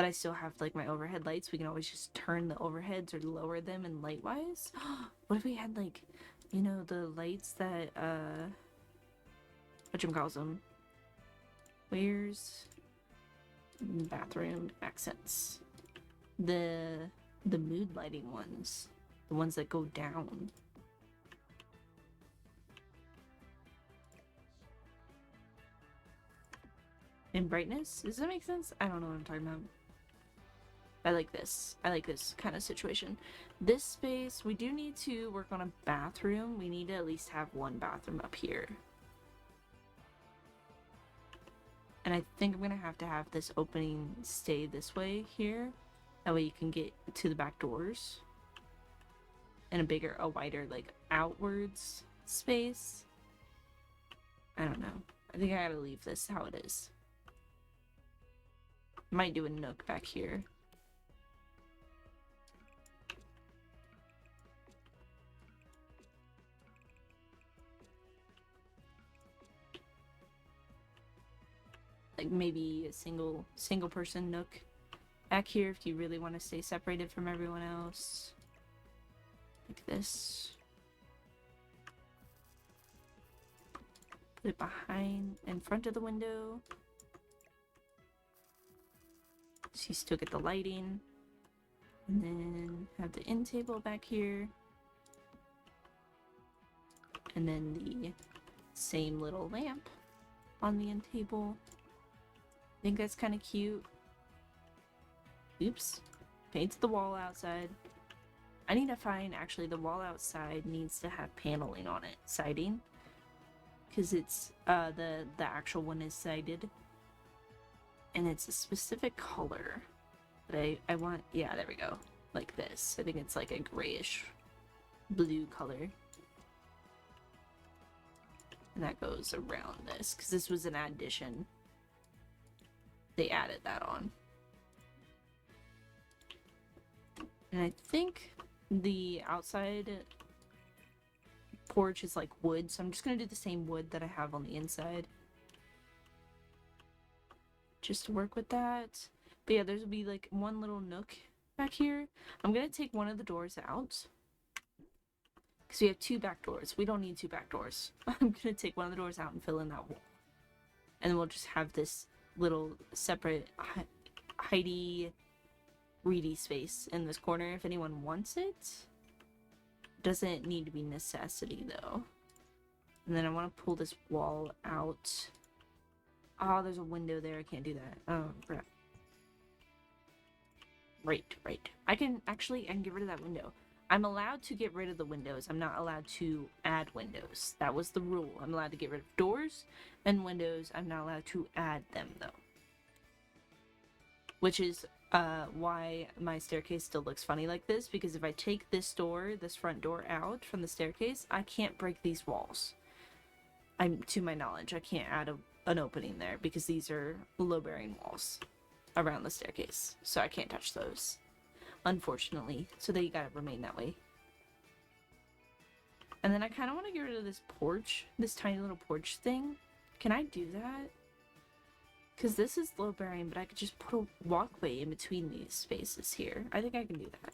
I still have like my overhead lights. We can always just turn the overheads or lower them in light wise. What if we had like, you know, the lights that whatchamacalls them? Where's bathroom accents? The mood lighting ones. The ones that go down. In brightness? Does that make sense? I don't know what I'm talking about. I like this. I like this kind of situation. This space, we do need to work on a bathroom. We need to at least have one bathroom up here. And I think I'm gonna have to have this opening stay this way here. That way you can get to the back doors. And a wider, like, outwards space. I don't know. I think I gotta leave this how it is. Might do a nook back here. Like maybe a single person nook back here if you really want to stay separated from everyone else. Like this. Put it behind, in front of the window. So you still get the lighting. And then have the end table back here. And then the same little lamp on the end table. I think that's kind of cute. Oops. Painted the wall outside. I need to find, actually, the wall outside needs to have paneling on it. Siding. Because it's, the actual one is sided. And it's a specific color. But I want, yeah, there we go. Like this. I think it's like a grayish blue color. And that goes around this. Because this was an addition. They added that on. And I think the outside porch is like wood, so I'm just gonna do the same wood that I have on the inside. Just to work with that. But yeah, there's gonna be like one little nook back here. I'm gonna take one of the doors out. Because we have 2 back doors. We don't need 2 back doors. I'm gonna take one of the doors out and fill in that wall. And then we'll just have this little separate Heidi reedy space in this corner if anyone wants it. Doesn't need to be necessity though. And then I want to pull this wall out. Oh, there's a window there. I can't do that. Oh, crap. Right. I can get rid of that window. I'm allowed to get rid of the windows. I'm not allowed to add windows. That was the rule. I'm allowed to get rid of doors and windows. I'm not allowed to add them though. Which is why my staircase still looks funny like this, because if I take this front door out from the staircase, I can't break these walls. To my knowledge, I can't add an opening there because these are low-bearing walls around the staircase, so I can't touch those, unfortunately. So they gotta remain that way. And then I kind of want to get rid of this porch, this tiny little porch thing. Can I do that? Because this is low-bearing, but I could just put a walkway in between these spaces here. I think I can do that.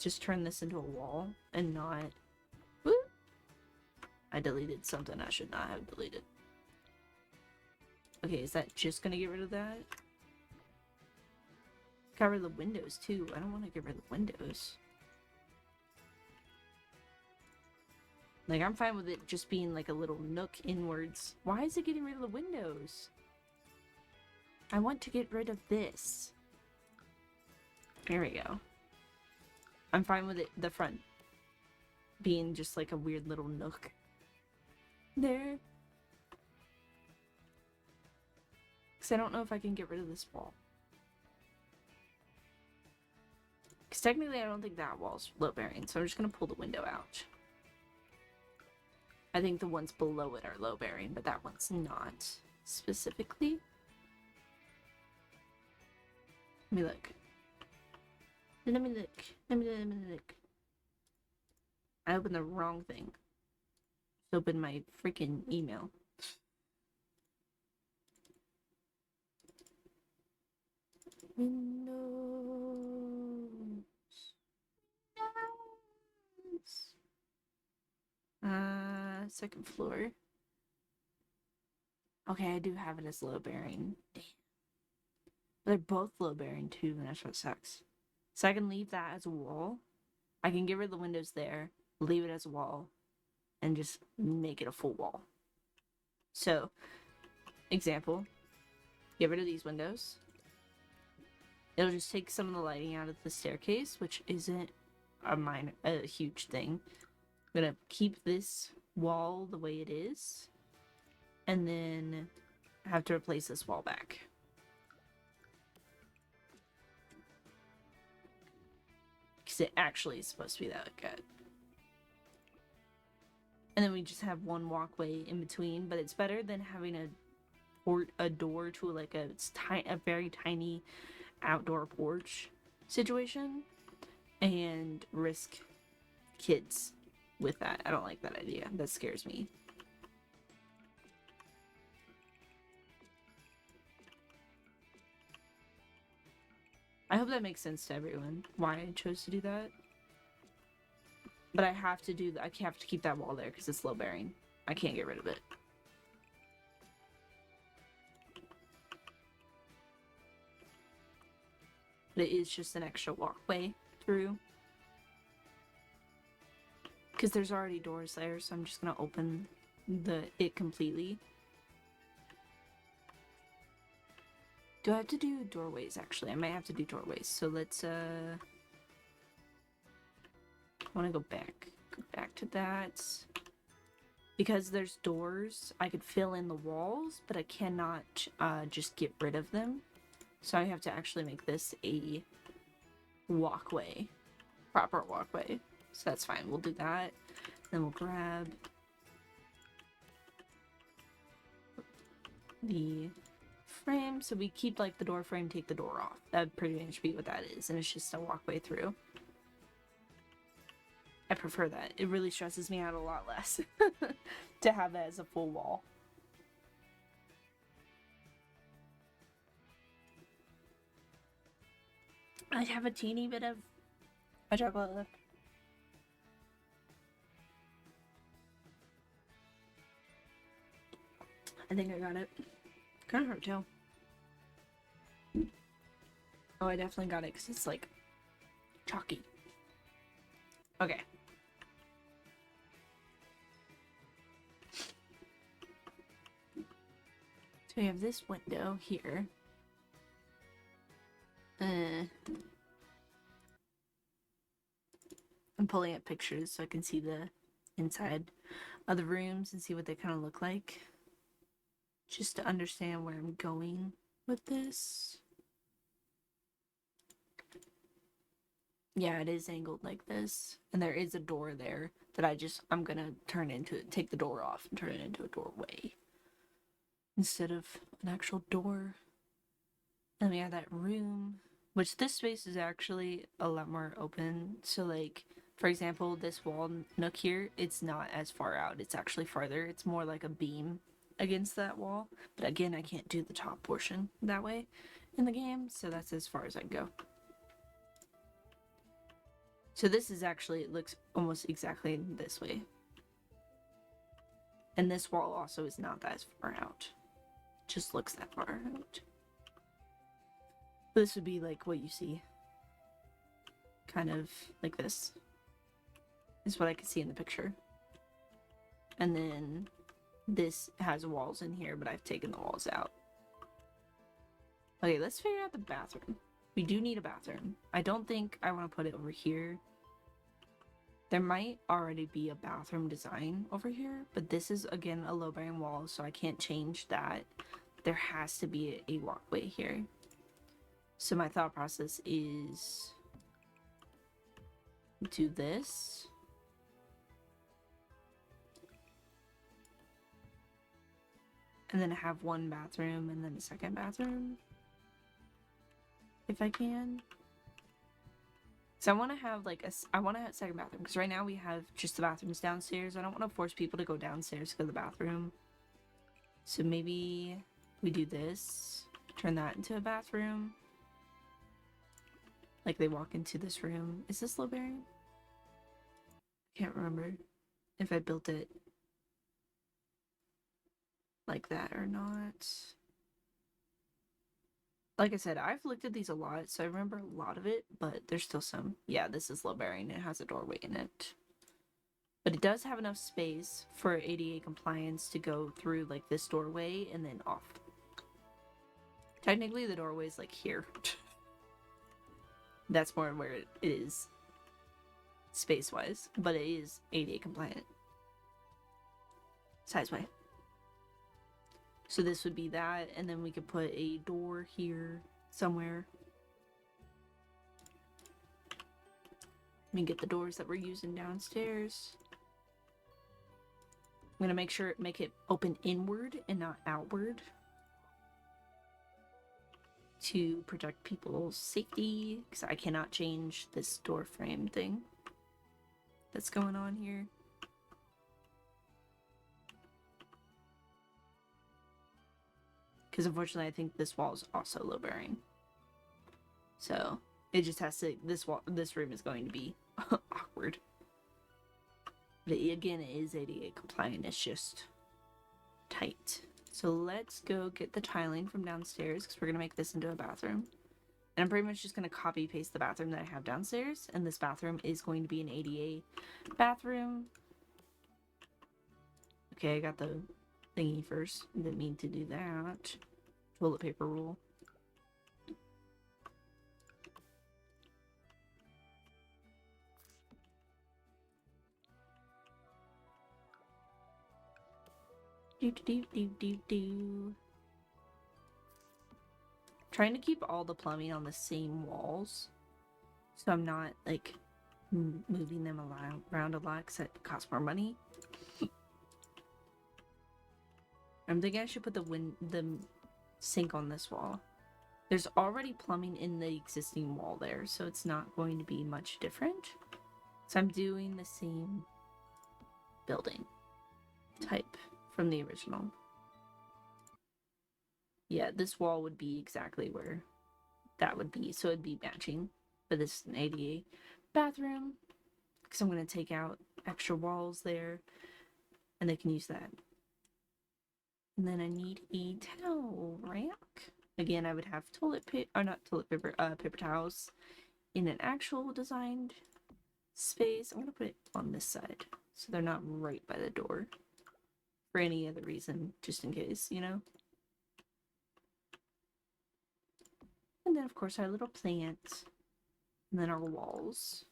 Just turn this into a wall and not... Woo! I deleted something I should not have deleted. Okay, is that just gonna get rid of that? Got rid of the windows, too. I don't want to get rid of the windows. Like, I'm fine with it just being like a little nook inwards. Why is it getting rid of the windows? I want to get rid of this. There we go. I'm fine with it, the front being just like a weird little nook. There. Because I don't know if I can get rid of this wall. Because technically I don't think that wall's low-bearing, so I'm just going to pull the window out. I think the ones below it are low-bearing, but that one's not specifically. Let me look. Let me look. I opened the wrong thing. I opened my freaking email. Windows. Second floor. Okay, I do have it as low bearing. Damn. They're both low bearing too, and that's what sucks. So I can leave that as a wall. I can get rid of the windows there, leave it as a wall, and just make it a full wall. So, example, get rid of these windows. It'll just take some of the lighting out of the staircase, which isn't a huge thing. I'm gonna keep this wall the way it is, and then I have to replace this wall back. Because it actually is supposed to be that good. And then we just have one walkway in between, but it's better than having a door to like a very tiny outdoor porch situation and risk kids with that. I don't like that idea. That scares me. I hope that makes sense to everyone, why I chose to do that. But I have to do that. I have to keep that wall there because it's low bearing. I can't get rid of it. But it is just an extra walkway through. Because there's already doors there, so I'm just going to open it completely. Do I have to do doorways? Actually, I might have to do doorways. So let's I want to go back to that. Because there's doors, I could fill in the walls, but I cannot just get rid of them. So I have to actually make this a walkway, proper walkway. So that's fine, we'll do that. Then we'll grab the frame. So we keep like the door frame, take the door off. That'd pretty much be what that is. And it's just a walkway through. I prefer that. It really stresses me out a lot less to have that as a full wall. I have a teeny bit of a chocolate left. I think I got it. Kind of hurt too. Oh, I definitely got it because it's like chalky. Okay. So we have this window here. I'm pulling up pictures so I can see the inside of the rooms and see what they kind of look like. Just to understand where I'm going with this. Yeah, it is angled like this. And there is a door there that I'm gonna take the door off and turn it into a doorway. Instead of an actual door. And we have that room, which this space is actually a lot more open. So like, for example, this wall nook here, it's not as far out. It's actually farther. It's more like a beam against that wall. But again, I can't do the top portion that way in the game. So that's as far as I can go. So this is actually, it looks almost exactly this way. And this wall also is not that far out. Just looks that far out. This would be like what you see. Kind of like this. Is what I could see in the picture. And then this has walls in here, but I've taken the walls out. Okay, let's figure out the bathroom. We do need a bathroom. I don't think I want to put it over here. There might already be a bathroom design over here, but this is, again, a low-bearing wall, so I can't change that. There has to be a walkway here. So my thought process is do this. And then have one bathroom and then a second bathroom. If I can. So I want to have like I want to have a second bathroom because right now we have just the bathrooms downstairs. I don't want to force people to go downstairs to go to the bathroom. So maybe we do this, turn that into a bathroom. Like they walk into this room. Is this low bearing? I can't remember if I built it like that or not. Like I said, I've looked at these a lot, so I remember a lot of it, but there's still some. Yeah, this is low bearing. It has a doorway in it. But it does have enough space for ADA compliance to go through like this doorway and then off. Technically, the doorway is like here. That's more where it is space-wise, but it is ADA compliant. Size-wise. So this would be that, and then we could put a door here somewhere. We can get the doors that we're using downstairs. I'm gonna make it open inward and not outward to protect people's safety, because I cannot change this door frame thing that's going on here. Because unfortunately I think this wall is also low bearing. So it just has to, this room is going to be awkward. But again, it is ADA compliant, it's just tight. So let's go get the tiling from downstairs because we're going to make this into a bathroom. And I'm pretty much just going to copy paste the bathroom that I have downstairs. And this bathroom is going to be an ADA bathroom. Okay, I got the thingy first. Didn't mean to do that. Toilet paper rule. Do do do do do. Trying to keep all the plumbing on the same walls, so I'm not like moving them around a lot because it costs more money. I'm thinking I should put the sink on this wall. There's already plumbing in the existing wall there, so it's not going to be much different. So I'm doing the same building type from the original. Yeah, this wall would be exactly where that would be, so it'd be matching. But this is an ADA bathroom, because I'm going to take out extra walls there, and they can use that. And then I need a towel rack. Again, I would have paper towels in an actual designed space. I'm going to put it on this side, so they're not right by the door. For any other reason, just in case, you know? And then, of course, our little plants. And then our walls.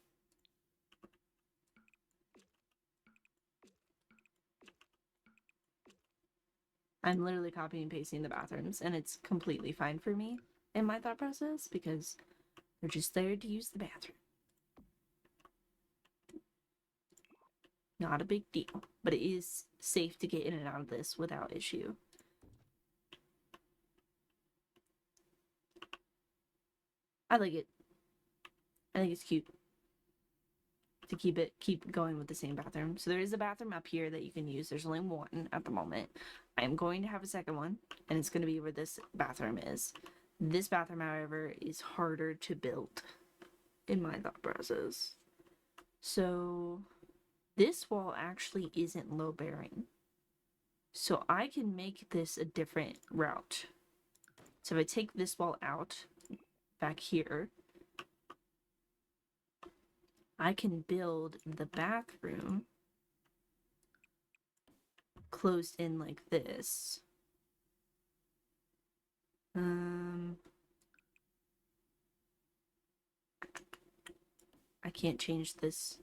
I'm literally copying and pasting the bathrooms, and it's completely fine for me in my thought process because they're just there to use the bathroom. Not a big deal, but it is safe to get in and out of this without issue. I like it. I think it's cute to keep going with the same bathroom. So there is a bathroom up here that you can use. There's only one at the moment. I'm going to have a second one, and it's going to be where this bathroom is. This bathroom, however, is harder to build in my thought process. So this wall actually isn't low bearing. So I can make this a different route. So if I take this wall out back here, I can build the bathroom closed in like this. I can't change this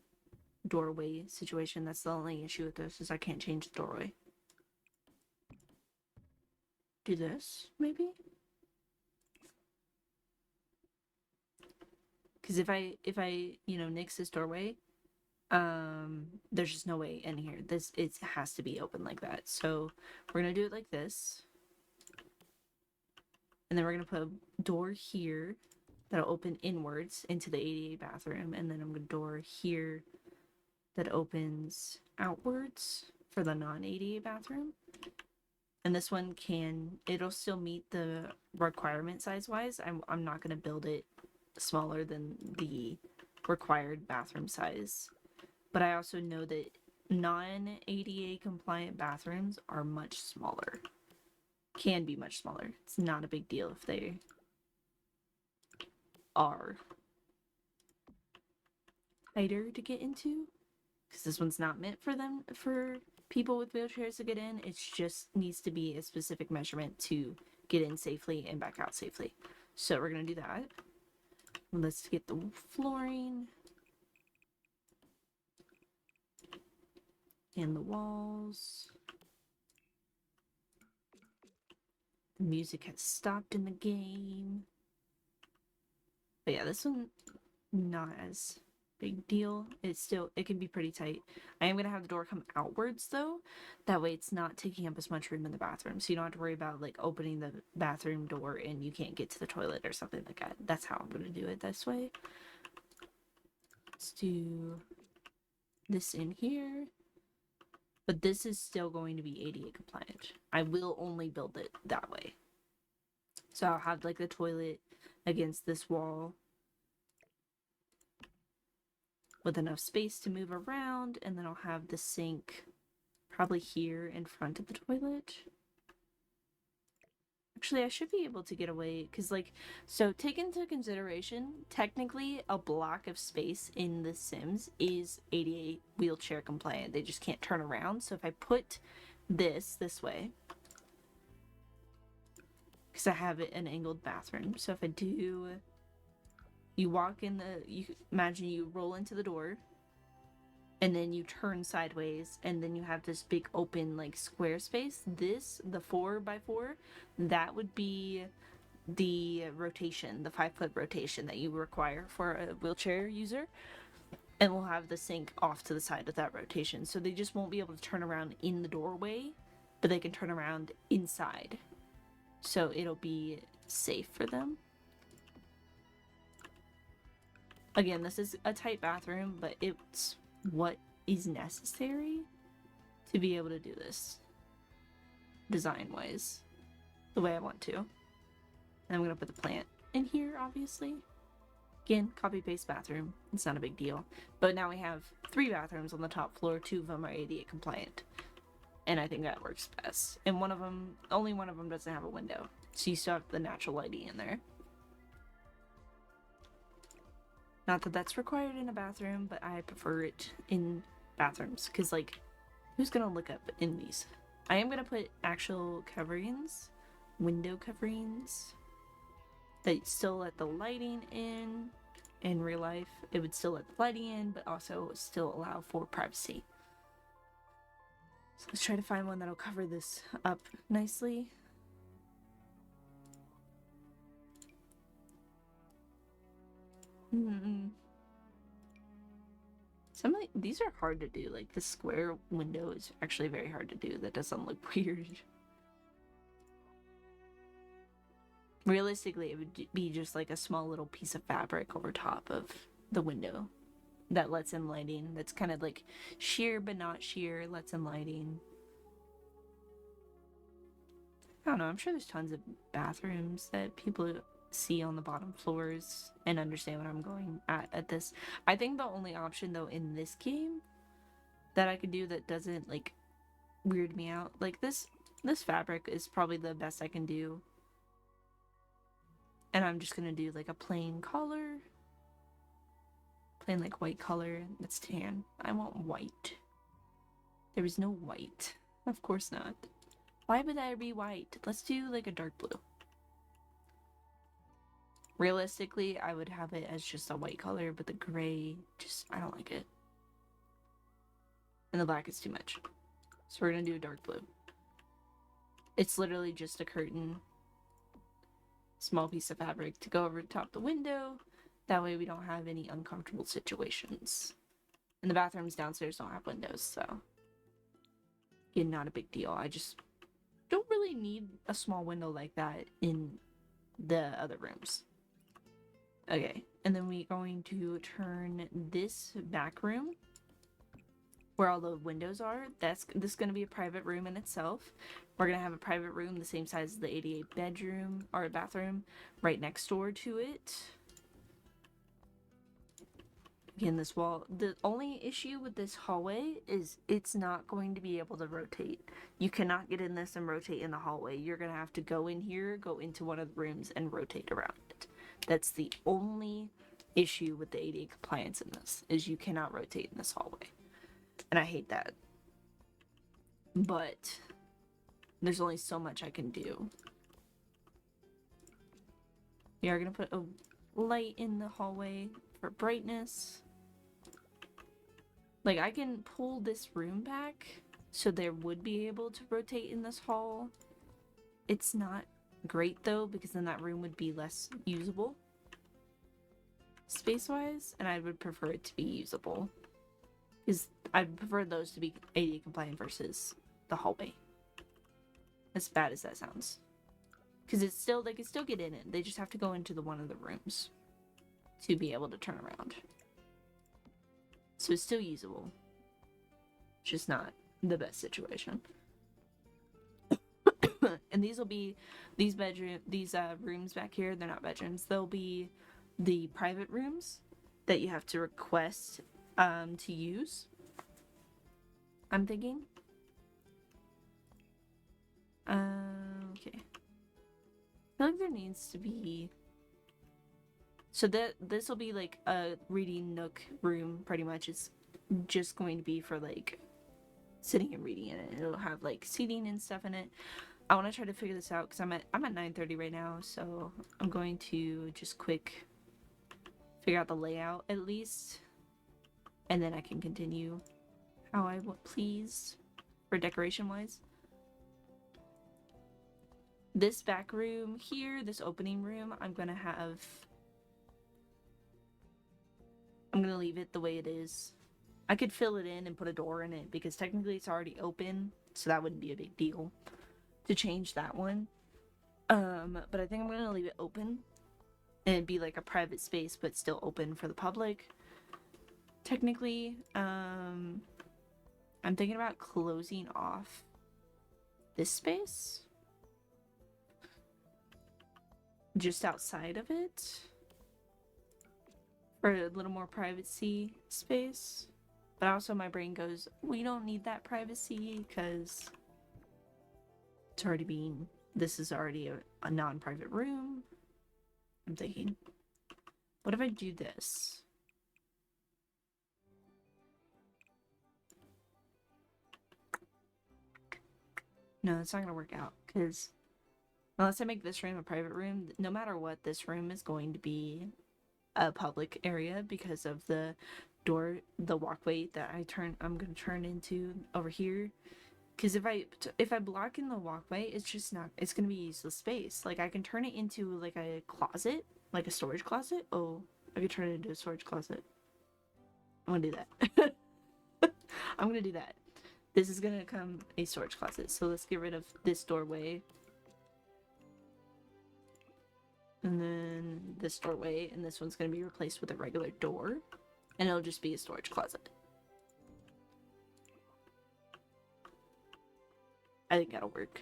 doorway situation. That's the only issue with this, is I can't change the doorway. Do this, maybe? Because if I, you know, nix this doorway, there's just no way in here. It has to be open like that. So we're gonna do it like this. And then we're gonna put a door here that'll open inwards into the ADA bathroom, and then I'm gonna door here that opens outwards for the non-ADA bathroom. And this one it'll still meet the requirement size-wise. I'm not gonna build it smaller than the required bathroom size. But I also know that non-ADA compliant bathrooms are much smaller. Can be much smaller. It's not a big deal if they are tighter to get into, because this one's not meant for people with wheelchairs to get in. It just needs to be a specific measurement to get in safely and back out safely. So we're gonna do that. Let's get the flooring and the walls. The music has stopped in the game. But yeah, this one, not as big deal. It can be pretty tight. I am going to have the door come outwards though. That way it's not taking up as much room in the bathroom. So you don't have to worry about like opening the bathroom door and you can't get to the toilet or something like that. That's how I'm going to do it this way. Let's do this in here. But this is still going to be ADA compliant. I will only build it that way. So I'll have like the toilet against this wall with enough space to move around, and then I'll have the sink probably here in front of the toilet. Actually, I should be able to get away, because like, so take into consideration, technically a block of space in The Sims is ADA wheelchair compliant. They just can't turn around. So if I put this way. Because I have it an angled bathroom. So if I do, you walk in you imagine you roll into the door, and then you turn sideways, and then you have this big open like square space. This, the 4x4, that would be the rotation, the 5-foot rotation that you require for a wheelchair user. And we'll have the sink off to the side of that rotation. So they just won't be able to turn around in the doorway, but they can turn around inside. So it'll be safe for them. Again, this is a tight bathroom, but it's what is necessary to be able to do this design-wise the way I want to. And I'm gonna put the plant in here, obviously. Again, copy-paste bathroom. It's not a big deal. But now we have 3 bathrooms on the top floor. 2 of them are ADA compliant. And I think that works best. And only one of them doesn't have a window. So you still have the natural lighting in there. Not that that's required in a bathroom, but I prefer it in bathrooms. Because, like, who's going to look up in these? I am going to put actual coverings, window coverings, that still let the lighting in. In real life, it would still let the lighting in, but also still allow for privacy. So let's try to find one that'll cover this up nicely. Some of these are hard to do. Like the square window is actually very hard to do. That doesn't look weird. Realistically, it would be just like a small little piece of fabric over top of the window that lets in lighting. That's kind of like sheer but not sheer, lets in lighting. I don't know, I'm sure there's tons of bathrooms that people see on the bottom floors and understand what I'm going at this. I think the only option though in this game that I could do that doesn't like weird me out, like this fabric is probably the best I can do. And I'm just gonna do like a plain color. Plain like white color. That's tan. I want white. There is no white. Of course not. Why would there be white? Let's do like a dark blue. Realistically, I would have it as just a white color, but the gray, I don't like it. And the black is too much. So we're gonna do a dark blue. It's literally just a curtain. Small piece of fabric to go over the top of the window. That way we don't have any uncomfortable situations. And the bathrooms downstairs don't have windows, so again, not a big deal. I just don't really need a small window like that in the other rooms. Okay, and then we're going to turn this back room where all the windows are. This is going to be a private room in itself. We're going to have a private room the same size as the ADA bedroom or bathroom right next door to it. Again, this wall, the only issue with this hallway is it's not going to be able to rotate. You cannot get in this and rotate in the hallway. You're going to have to go in here, go into one of the rooms, and rotate around it. That's the only issue with the ADA compliance in this, is you cannot rotate in this hallway. And I hate that. But there's only so much I can do. We are going to put a light in the hallway for brightness. Like, I can pull this room back so there would be able to rotate in this hall. It's not great though, because then that room would be less usable space-wise, and I would prefer it to be usable. Because I'd prefer those to be ADA compliant versus the hallway. As bad as that sounds. Because it's still, they can still get in it. They just have to go into one of the rooms to be able to turn around. So it's still usable. Just not the best situation. And these will be, these rooms back here, they're not bedrooms. They'll be the private rooms that you have to request to use. I'm thinking. Okay. I feel like there needs to be. So this will be like a reading nook room, pretty much. It's just going to be for like sitting and reading in it. It'll have like seating and stuff in it. I want to try to figure this out because I'm at 9:30 right now, so I'm going to just quick figure out the layout at least, and then I can continue how I please for decoration wise. This back room here, this opening room, I'm gonna leave it the way it is. I could fill it in and put a door in it because technically it's already open, so that wouldn't be a big deal to change that one. But I think I'm gonna leave it open and it'd be like a private space but still open for the public. Technically, I'm thinking about closing off this space just outside of it for a little more privacy space. But also my brain goes, we don't need that privacy because this is already a non-private room. I'm thinking, what if I do this? No, it's not gonna work out because unless I make this room a private room, no matter what, this room is going to be a public area because of the door, the walkway that I'm gonna turn into over here. Because if I block in the walkway, it's gonna be useless space. Like I can turn it into like a closet, like a storage closet. Oh, I could turn it into a storage closet. I'm gonna do that. I'm gonna do that. This is gonna become a storage closet. So let's get rid of this doorway. And then this doorway, and this one's gonna be replaced with a regular door. And it'll just be a storage closet. I think that'll work.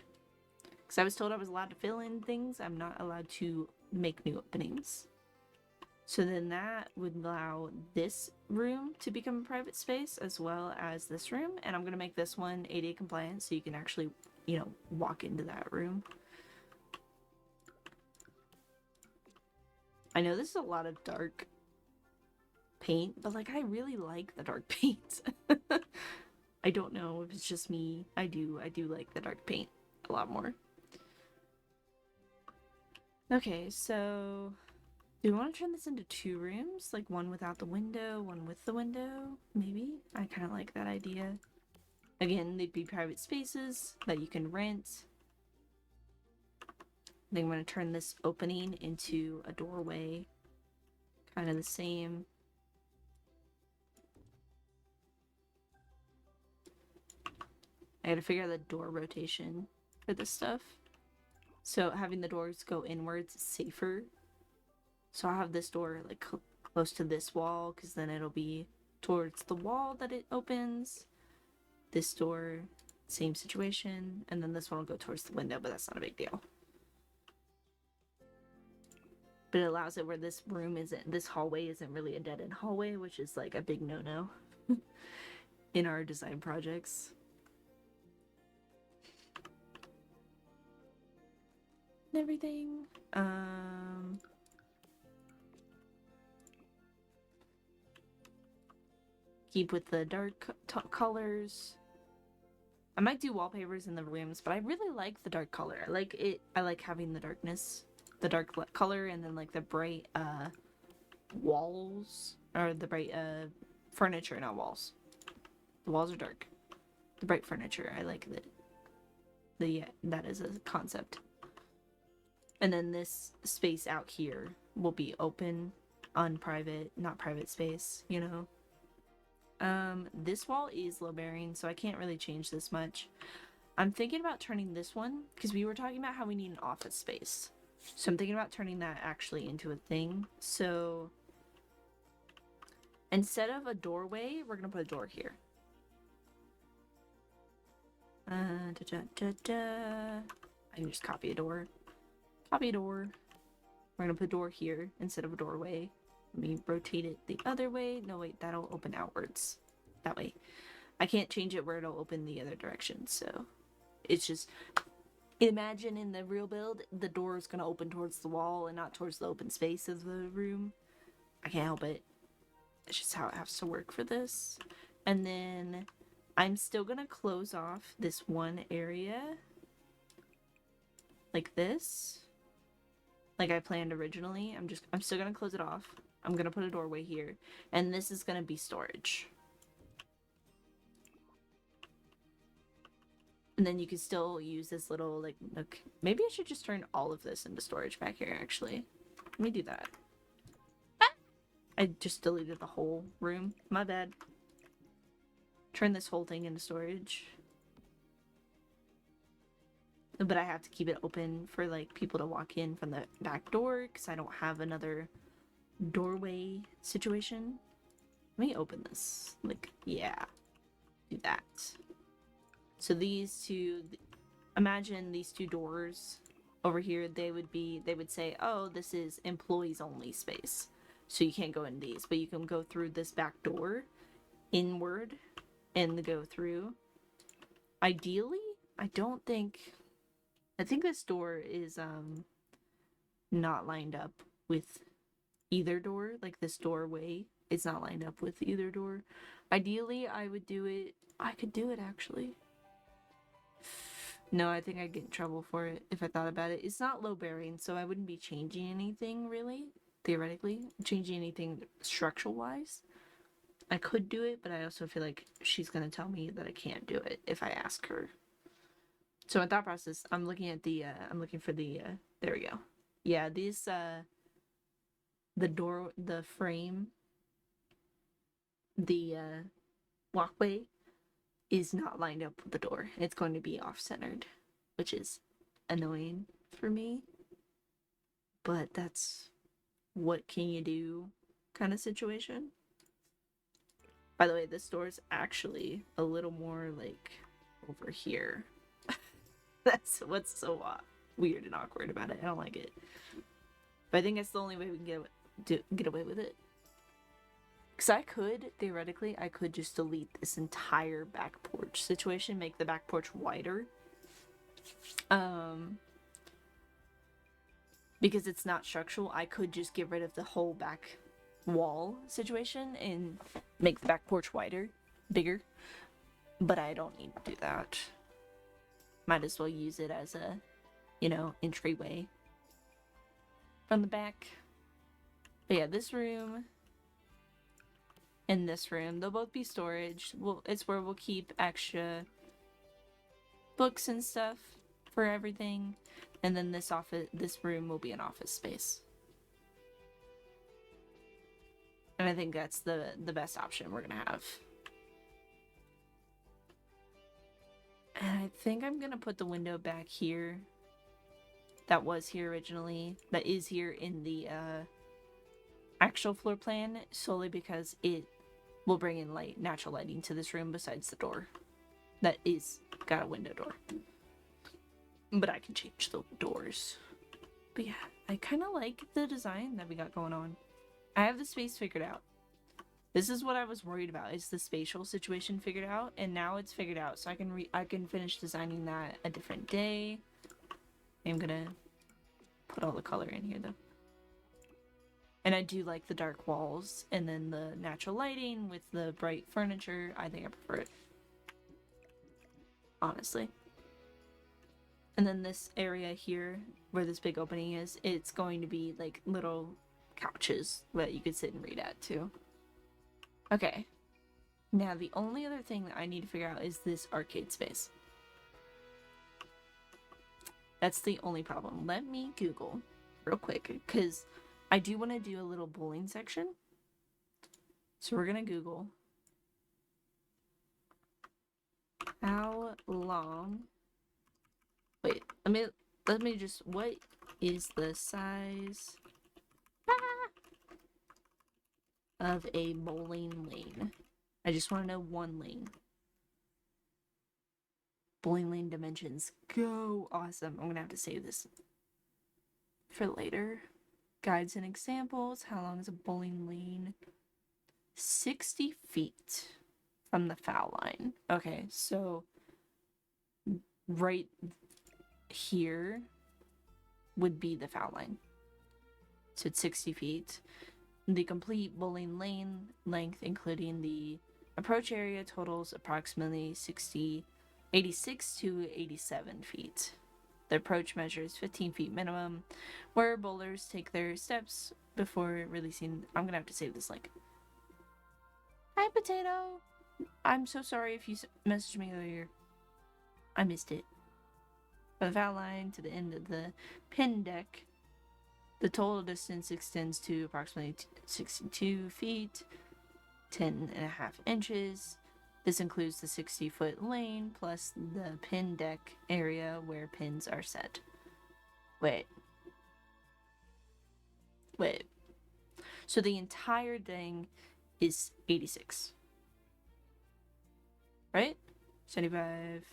Because I was told I was allowed to fill in things. I'm not allowed to make new openings. So then that would allow this room to become a private space as well as this room. And I'm going to make this one ADA compliant so you can actually, walk into that room. I know this is a lot of dark paint, but like I really like the dark paint. I don't know if it's just me. I do like the dark paint a lot more. Okay, so do we want to turn this into 2 rooms? Like one without the window, one with the window? Maybe? I kind of like that idea. Again, they'd be private spaces that you can rent. I think I'm going to turn this opening into a doorway. Kind of the same. I gotta figure out the door rotation for this stuff. So having the doors go inwards is safer. So I'll have this door like close to this wall because then it'll be towards the wall that it opens. This door, same situation. And then this one will go towards the window, but that's not a big deal. But it allows it where this hallway isn't really a dead-end hallway, which is like a big no-no in our design projects. And everything. Keep with the dark colors. I might do wallpapers in the rooms, but I really like the dark color. I like it. I like having the darkness, the dark color, and then like the bright walls, or the bright furniture, not walls. The walls are dark. The bright furniture. I like that. That is a concept. And then this space out here will be open, unprivate, not private space, This wall is low bearing, so I can't really change this much. I'm thinking about turning this one, because we were talking about how we need an office space. So I'm thinking about turning that actually into a thing. So instead of a doorway, we're going to put a door here. I can just copy a door. Copy a door. We're gonna put a door here instead of a doorway. Let me rotate it the other way. No, wait, that'll open outwards. That way. I can't change it where it'll open the other direction, so it's just... Imagine in the real build, the door is gonna open towards the wall and not towards the open space of the room. I can't help it. It's just how it has to work for this. And then I'm still gonna close off this one area like this, like I planned originally. I'm still gonna close it off. I'm gonna put a doorway here, and this is gonna be storage. And then you can still use this little, like, nook. Maybe I should just turn all of this into storage back here, actually. Let me do that. Ah! I just deleted the whole room. My bad. Turn this whole thing into storage. But I have to keep it open for, like, people to walk in from the back door, because I don't have another doorway situation. Let me open this. Like, yeah. Do that. So these two, imagine these two doors over here, they would say, oh, this is employees only space. So you can't go in these, but you can go through this back door inward and go through. Ideally, I think this door is not lined up with either door. Like this doorway is not lined up with either door. Ideally, I could do it actually. No, I think I'd get in trouble for it if I thought about it. It's not low bearing, so I wouldn't be changing anything really, theoretically. Changing anything structural wise. I could do it, but I also feel like she's gonna tell me that I can't do it if I ask her. So in thought process, I'm looking for the, there we go. Yeah, these, the door, the frame, the, walkway is not lined up with the door. It's going to be off-centered, which is annoying for me. But that's what can you do kind of situation. By the way, this door's actually a little more like over here. That's what's so weird and awkward about it. I don't like it. But I think that's the only way we can get away with it. Because theoretically, I could just delete this entire back porch situation, make the back porch wider. Because it's not structural, I could just get rid of the whole back wall situation and make the back porch bigger. But I don't need to do that. Might as well use it as a, entryway from the back. But yeah, this room and this room, they'll both be storage. It's where we'll keep extra books and stuff for everything. And then this room will be an office space. And I think that's the best option we're gonna have. And I think I'm gonna put the window back here. That was here originally. That is here in the actual floor plan, solely because it will bring in natural lighting to this room besides the door. That is got a window door. But I can change the doors. But yeah, I kind of like the design that we got going on. I have the space figured out. This is what I was worried about, is the spatial situation figured out, and now it's figured out, so I can finish designing that a different day. I'm gonna put all the color in here though. And I do like the dark walls, and then the natural lighting with the bright furniture. I think I prefer it. Honestly. And then this area here, where this big opening is, it's going to be like little couches that you could sit and read at too. Okay. Now the only other thing that I need to figure out is this arcade space. That's the only problem. Let me Google real quick, because I do want to do a little bowling section. So we're gonna Google how long. Wait, let me just, what is the size of a bowling lane? I just want to know one lane. Bowling lane dimensions. Go! Awesome. I'm gonna have to save this for later. Guides and examples. How long is a bowling lane? 60 feet from the foul line. Okay, so right here would be the foul line. So it's 60 feet. The complete bowling lane length, including the Approach area totals approximately 86 to 87 feet. The approach measures 15 feet minimum, where bowlers take their steps before releasing. I'm gonna have to save this link. Hi, Potato! I'm so sorry if you messaged me earlier. I missed it. From the foul line to the end of the pin deck, the total distance extends to approximately 62 feet, 10.5 inches. This includes the 60-foot lane plus the pin deck area where pins are set. Wait. So the entire thing is 86. Right? 75.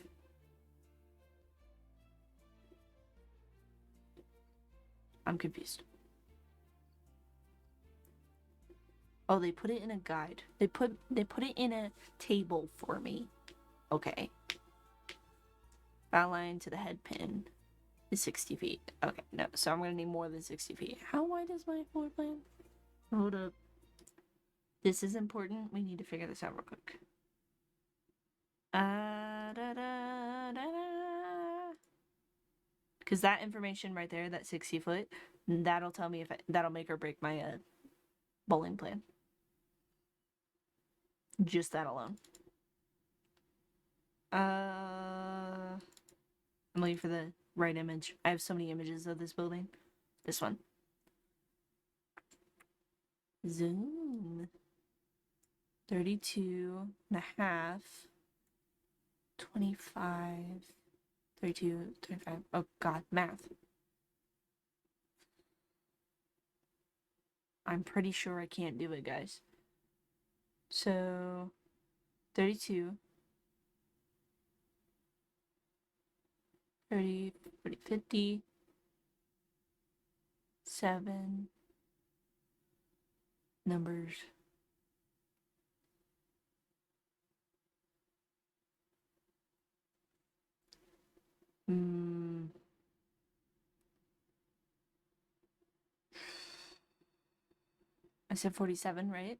I'm confused. Oh, they put it in a guide. They put it in a table for me. Okay. Foul line to the head pin is 60 feet. Okay, no, so I'm gonna need more than 60 feet. How wide is my floor plan? Hold up. This is important. We need to figure this out real quick. Because that information right there, that 60 foot, that'll tell me if that'll make or break my bowling plan. Just that alone. I'm looking for the right image. I have so many images of this building. This one. Zoom. 32 and a half. 25. 32, 25. Oh god, math. I'm pretty sure I can't do it, guys. So, 32. 30, 40, 50. 7. Numbers. I said 47, right?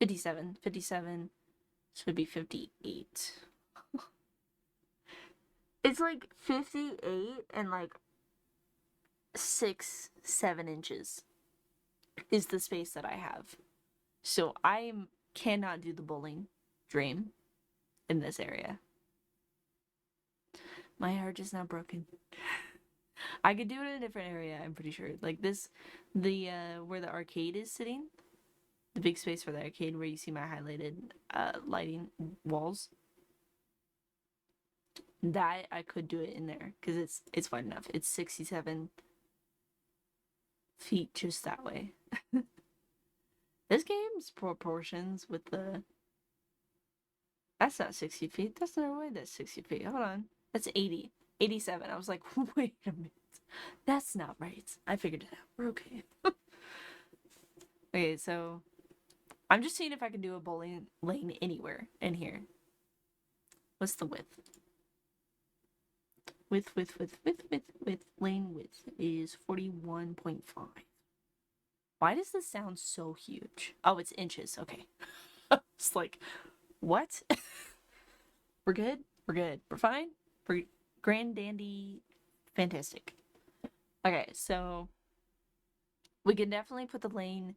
57. 57. So it'd be 58. It's like 58 and like 6-7 inches is the space that I have. So I cannot do the bowling dream in this area. My heart is not broken. I could do it in a different area, I'm pretty sure. Like this, where the arcade is sitting, the big space for the arcade where you see my highlighted lighting walls. That I could do it in there because it's wide enough. It's 67 feet just that way. This game's proportions with the... That's not 60 feet. That's no way that's 60 feet. Hold on. That's 80. 87. I was like, wait a minute. That's not right. I figured it out. We're okay. Okay, so... I'm just seeing if I can do a bowling lane anywhere in here. What's the width? Width. Lane width is 41.5. Why does this sound so huge? Oh, it's inches. Okay. It's like, what? We're good? We're good. We're fine? We're grand dandy fantastic. Okay, so we can definitely put the lane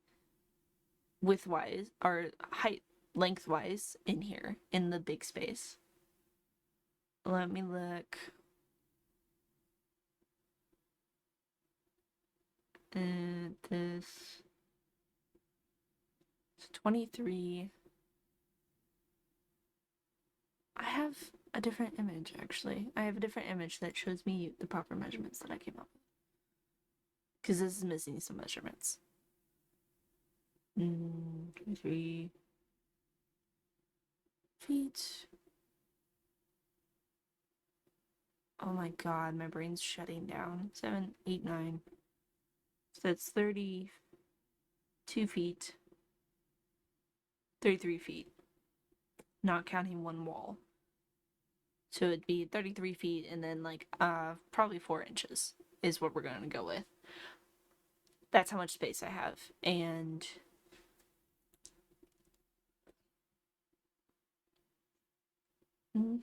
widthwise or height lengthwise in here in the big space. Let me look. This is 23. I have a different image, actually. I have a different image that shows me the proper measurements that I came up with. Because this is missing some measurements. 23 feet. Oh my god, my brain's shutting down. 7, 8, 9. So that's 32 feet. 33 feet. Not counting one wall. So it'd be 33 feet and then like probably 4 inches is what we're gonna go with. That's how much space I have. And We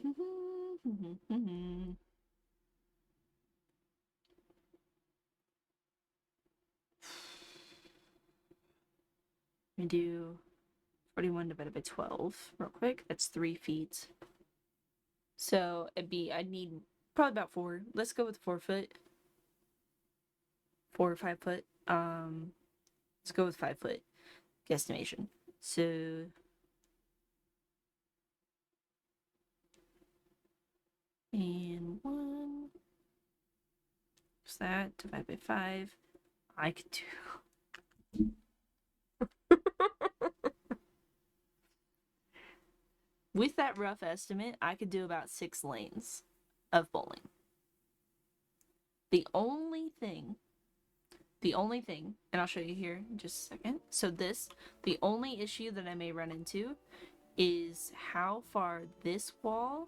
do 41 divided by 12 real quick. That's 3 feet. So I'd need probably about 4. Let's go with 4 foot. 4 or 5 foot. Let's go with 5 foot guesstimation. So and 1. What's that? Divided by 5. I could do. With that rough estimate, I could do about 6 lanes of bowling. The only thing, and I'll show you here in just a second. So the only issue that I may run into is how far this wall,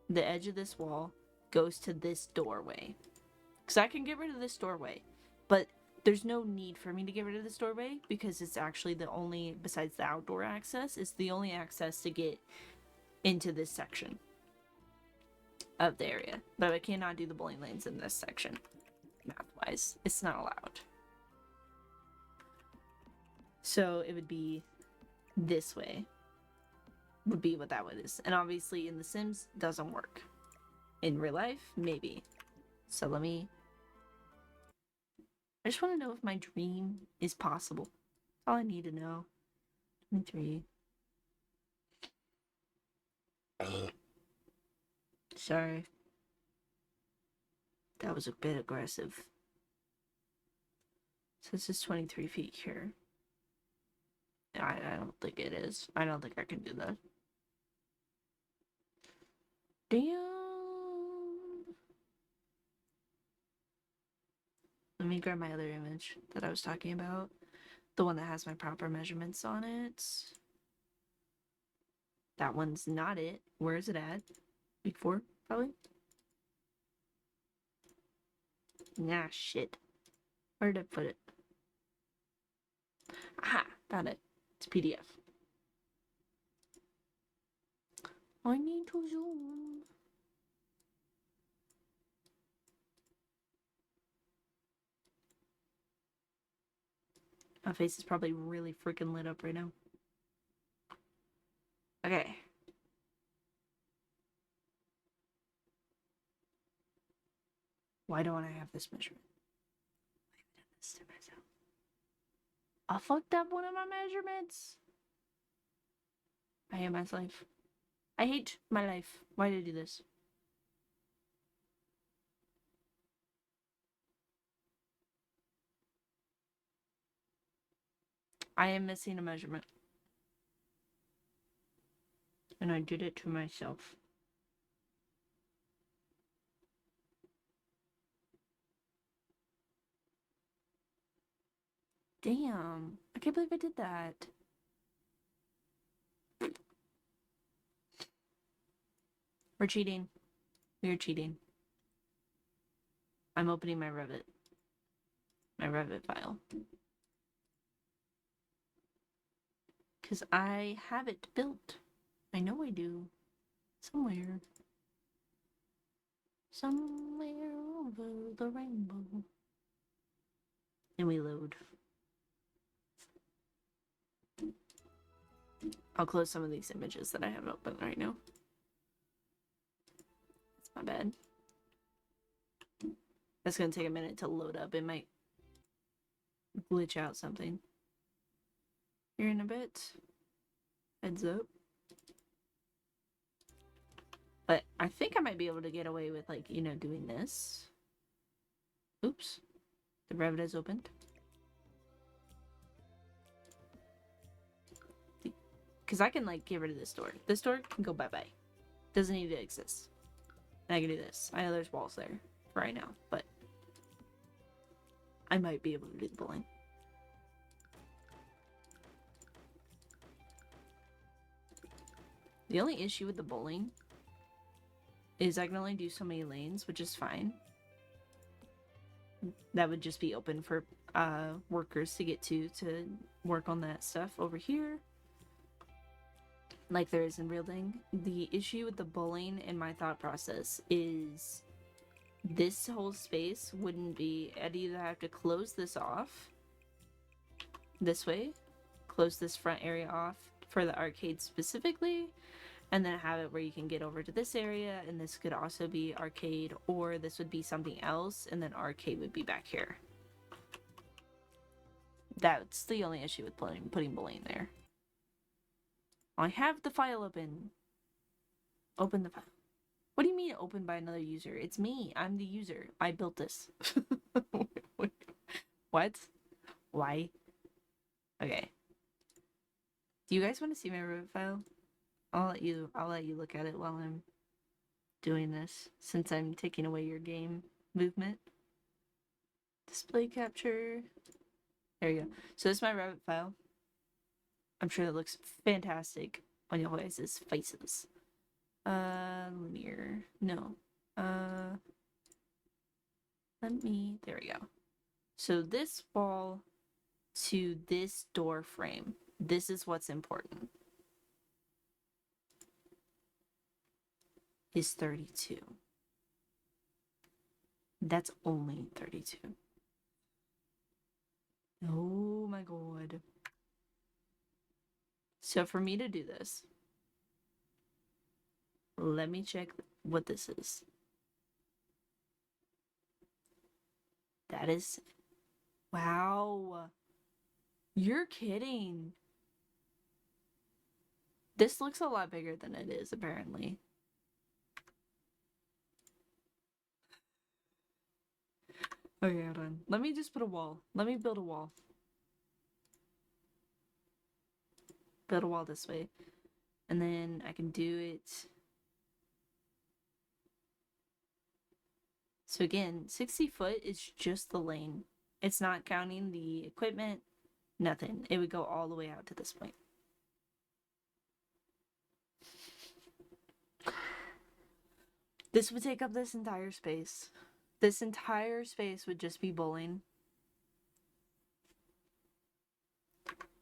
the edge of this wall, goes to this doorway. Because I can get rid of this doorway, but there's no need for me to get rid of this doorway because it's actually the only, besides the outdoor access, it's the only access to get into this section of the area. But I cannot do the bowling lanes in this section. Math-wise, it's not allowed. So it would be this way. Would be what that one is. And obviously in The Sims, doesn't work. In real life, maybe. So let me... I just want to know if my dream is possible. That's all I need to know. 23. Sorry. That was a bit aggressive. So this is 23 feet here. I don't think it is. I don't think I can do that. Damn. Let me grab my other image that I was talking about. The one that has my proper measurements on it. That one's not it. Where is it at? Week 4, probably? Nah, shit. Where did I put it? Aha! Found it. It's PDF. I need to zoom. My face is probably really freaking lit up right now. Okay. Why don't I have this measurement? I've done this to myself. I fucked up one of my measurements. I hate my life. I hate my life. Why did I do this? I am missing a measurement. And I did it to myself. Damn. I can't believe I did that. We're cheating. We are cheating. I'm opening my Revit. My Revit file. Because I have it built. I know I do. Somewhere. Somewhere over the rainbow. And we load. I'll close some of these images that I have open right now. That's my bad. That's gonna take a minute to load up. It might glitch out something. Here in a bit. Heads up. But I think I might be able to get away with, like, you know, doing this. Oops. The Revit is opened. Because I can, like, get rid of this door. This door can go bye-bye. Doesn't need to exist. And I can do this. I know there's walls there right now, but I might be able to do the bowling. The only issue with the bowling is I can only do so many lanes, which is fine. That would just be open for workers to get to work on that stuff over here. like there is in real thing. The issue with the bowling in my thought process is this whole space wouldn't be, I'd either have to close this off this way, close this front area off for the arcade specifically, and then have it where you can get over to this area, and this could also be arcade, or this would be something else, and then arcade would be back here. That's the only issue with putting bowling there. I have the file open. Open the file. What do you mean opened by another user? It's me. I'm the user. I built this. What? Why? Okay. Do you guys want to see my Revit file? I'll let you look at it while I'm doing this, since I'm taking away your game movement. Display capture. There you go. So this is my Revit file. I'm sure it looks fantastic on your guys' faces. Linear. No. There we go. So this wall to this door frame. This is what's important. Is 32. That's only 32. Oh my god. So for me to do this, let me check what this is. That is... Wow. You're kidding. This looks a lot bigger than it is, apparently. Okay, hold on. Let me just put a wall. Let me build a wall. Build a wall this way. And then I can do it. So again, 60 foot is just the lane. It's not counting the equipment, nothing. It would go all the way out to this point. This would take up this entire space. This entire space would just be bowling.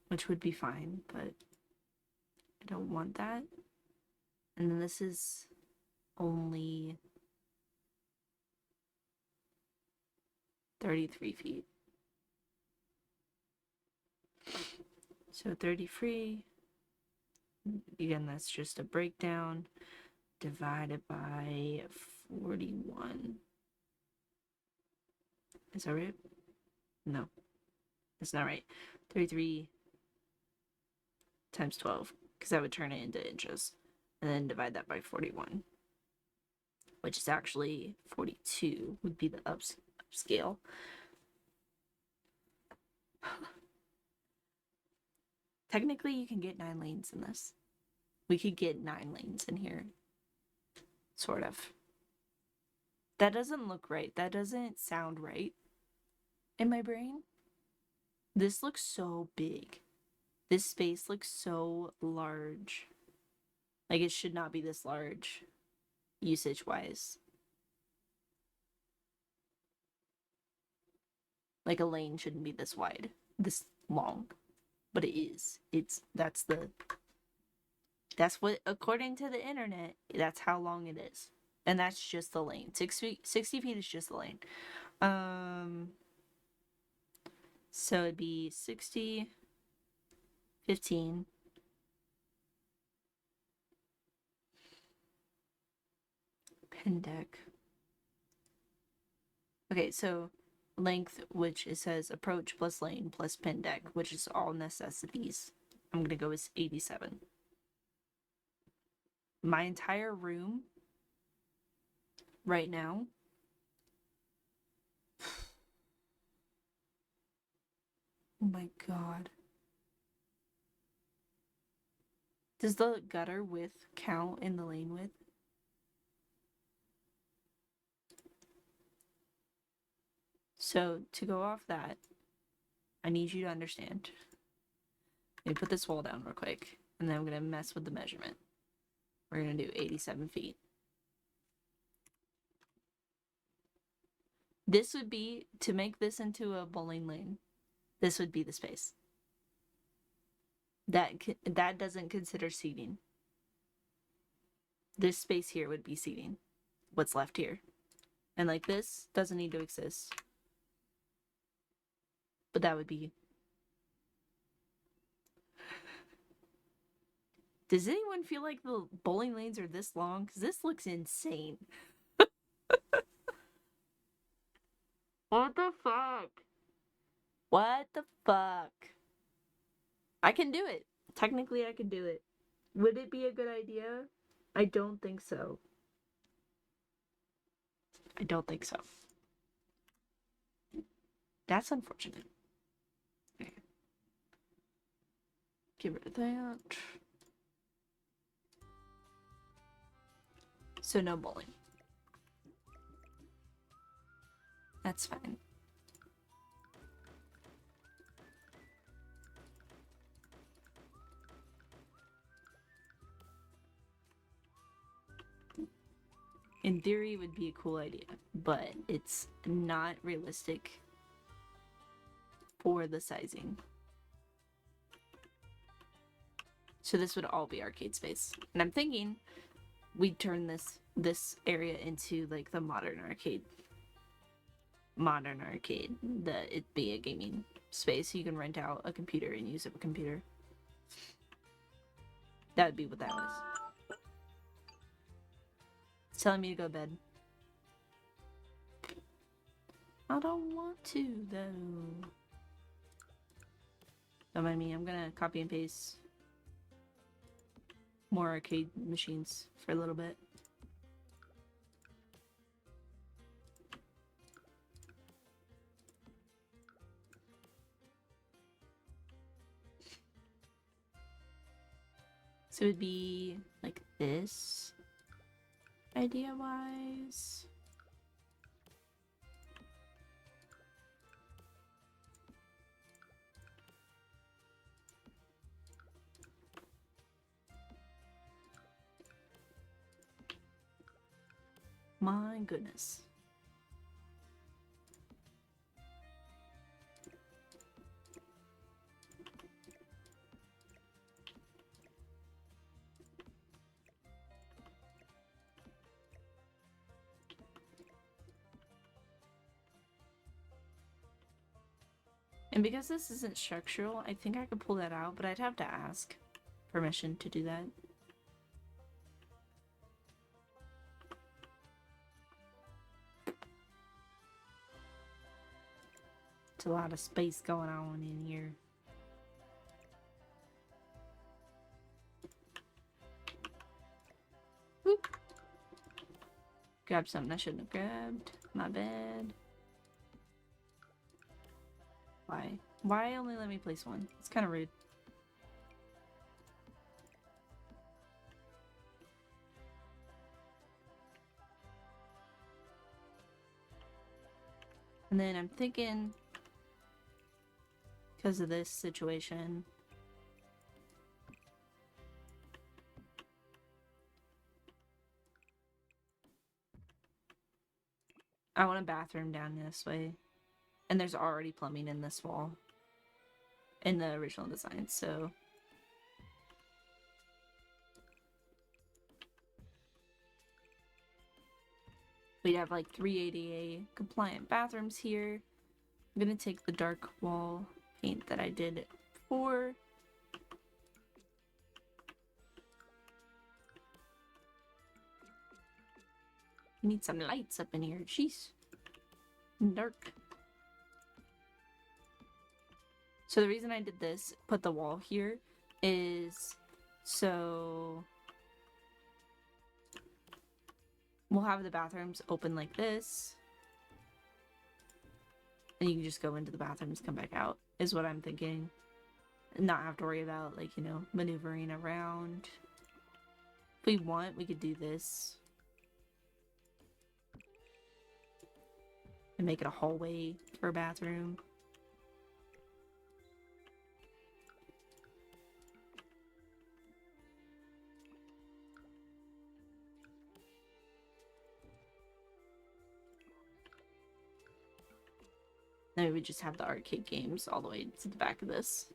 Which would be fine, but I don't want that. And then this is only 33 feet. So 33, again, that's just a breakdown divided by 41. Is that right? No, that's not right. 33 times 12, because that would turn it into inches. And then divide that by 41, which is actually 42, would be the upscale. Technically, you can get 9 lanes in this. We could get 9 lanes in here. Sort of. That doesn't look right. That doesn't sound right in my brain. This looks so big. This space looks so large. Like, it should not be this large, usage-wise. Like, a lane shouldn't be this wide, this long. But it is. That's what, according to the internet, that's how long it is. And that's just the lane. 60 feet is just the lane. So it'd be 60, 15. Pin deck. Okay, so length, which it says approach plus lane plus pin deck, which is all necessities. I'm gonna go with 87. My entire room right now, oh my god. Does the gutter width count in the lane width? So to go off that, I need you to understand. Let me put this wall down real quick, and then I'm gonna mess with the measurement. We're gonna do 87 feet. This would be, to make this into a bowling lane, this would be the space. That doesn't consider seating. this space here would be seating. What's left here. And like this doesn't need to exist. But that would be... Does anyone feel like the bowling lanes are this long? Because this looks insane. What the fuck? What the fuck? I can do it. Technically, I can do it. Would it be a good idea? I don't think so. I don't think so. That's unfortunate. Okay. Get rid of that. So no bowling. That's fine. In theory, it would be a cool idea, but it's not realistic for the sizing. So this would all be arcade space. And I'm thinking we'd turn this area into like the modern arcade. That it'd be a gaming space. You can rent out a computer and use a computer. That would be what that was. It's telling me to go to bed. I don't want to though. Don't mind me, I'm gonna copy and paste more arcade machines for a little bit. So it'd be like this, idea-wise. My goodness. And because this isn't structural, I think I could pull that out, but I'd have to ask permission to do that. It's a lot of space going on in here. Whoop. Grabbed something I shouldn't have grabbed. My bad. Why? Why only let me place one? It's kind of rude. And then I'm thinking, because of this situation, I want a bathroom down this way. And there's already plumbing in this wall in the original design, so we'd have like 3 ADA compliant bathrooms here. I'm gonna take the dark wall paint that I did before. You need some lights up in here, jeez. Dark. So the reason I did this, put the wall here, is so we'll have the bathrooms open like this. And you can just go into the bathrooms, come back out, is what I'm thinking. And not have to worry about, like, you know, maneuvering around. If we want, we could do this. And make it a hallway for a bathroom. Then we just have the arcade games all the way to the back of this.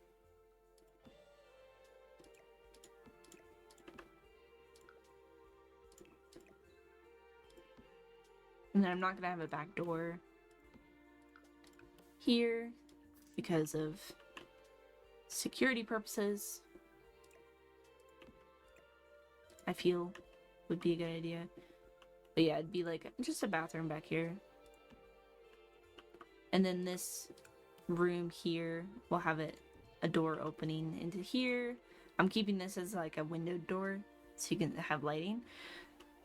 And then I'm not gonna have a back door here because of security purposes. I feel would be a good idea. But yeah, it'd be like just a bathroom back here. And then this room here will have a door opening into here. I'm keeping this as like a window door so you can have lighting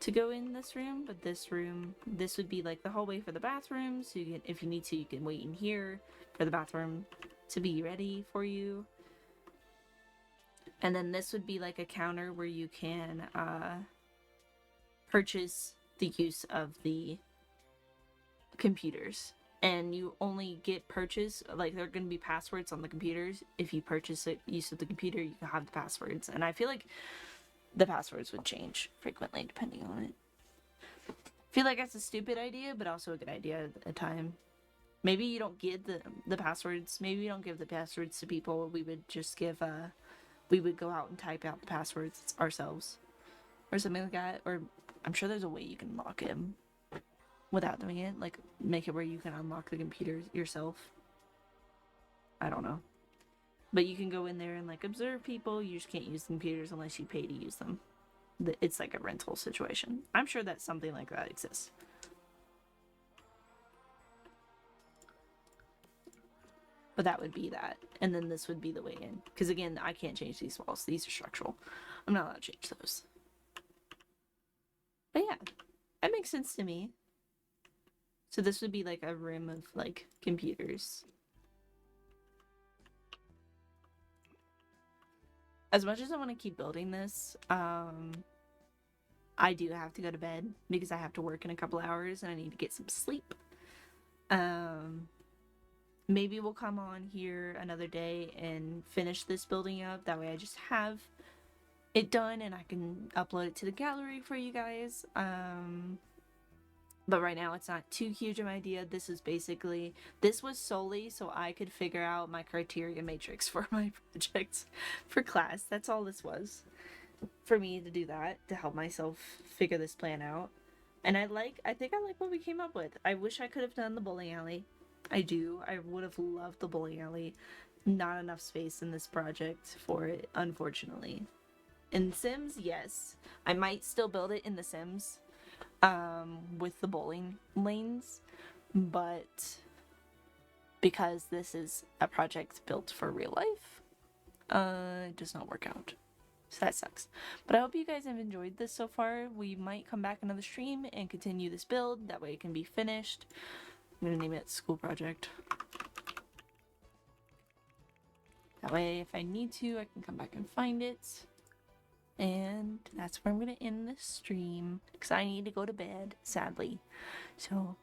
to go in this room. But this room, this would be like the hallway for the bathroom. So you can, if you need to, you can wait in here for the bathroom to be ready for you. And then this would be like a counter where you can purchase the use of the computers. And you only get purchase, like there are going to be passwords on the computers. If you purchase it, use of the computer, you can have the passwords. And I feel like the passwords would change frequently depending on it. I feel like that's a stupid idea, but also a good idea at a time. Maybe you don't give the passwords. Maybe we don't give the passwords to people. We would just give, we would go out and type out the passwords ourselves. Or something like that. Or I'm sure there's a way you can lock him without doing it, like make it where you can unlock the computer yourself. I don't know, but you can go in there and like observe people. You just can't use the computers unless you pay to use them. It's like a rental situation. I'm sure that something like that exists. But that would be that, and then this would be the way in, because again, I can't change these walls. These are structural. I'm not allowed to change those. But yeah, that makes sense to me. So this would be like a room of like computers. As much as I want to keep building this, I do have to go to bed because I have to work in a couple hours and I need to get some sleep. Maybe we'll come on here another day and finish this building up. That way I just have it done and I can upload it to the gallery for you guys. But right now it's not too huge of an idea. This was solely so I could figure out my criteria matrix for my project for class. That's all this was. For me to do that, to help myself figure this plan out. And I think I like what we came up with. I wish I could have done the bowling alley. I do. I would have loved the bowling alley. Not enough space in this project for it, unfortunately. In Sims, yes. I might still build it in The Sims. With the bowling lanes, but because this is a project built for real life, it does not work out. So that sucks. But I hope you guys have enjoyed this so far. We might come back another stream and continue this build. That way it can be finished. I'm gonna name it School Project. That way if I need to, I can come back and find it. And that's where I'm going to end this stream because I need to go to bed, sadly. So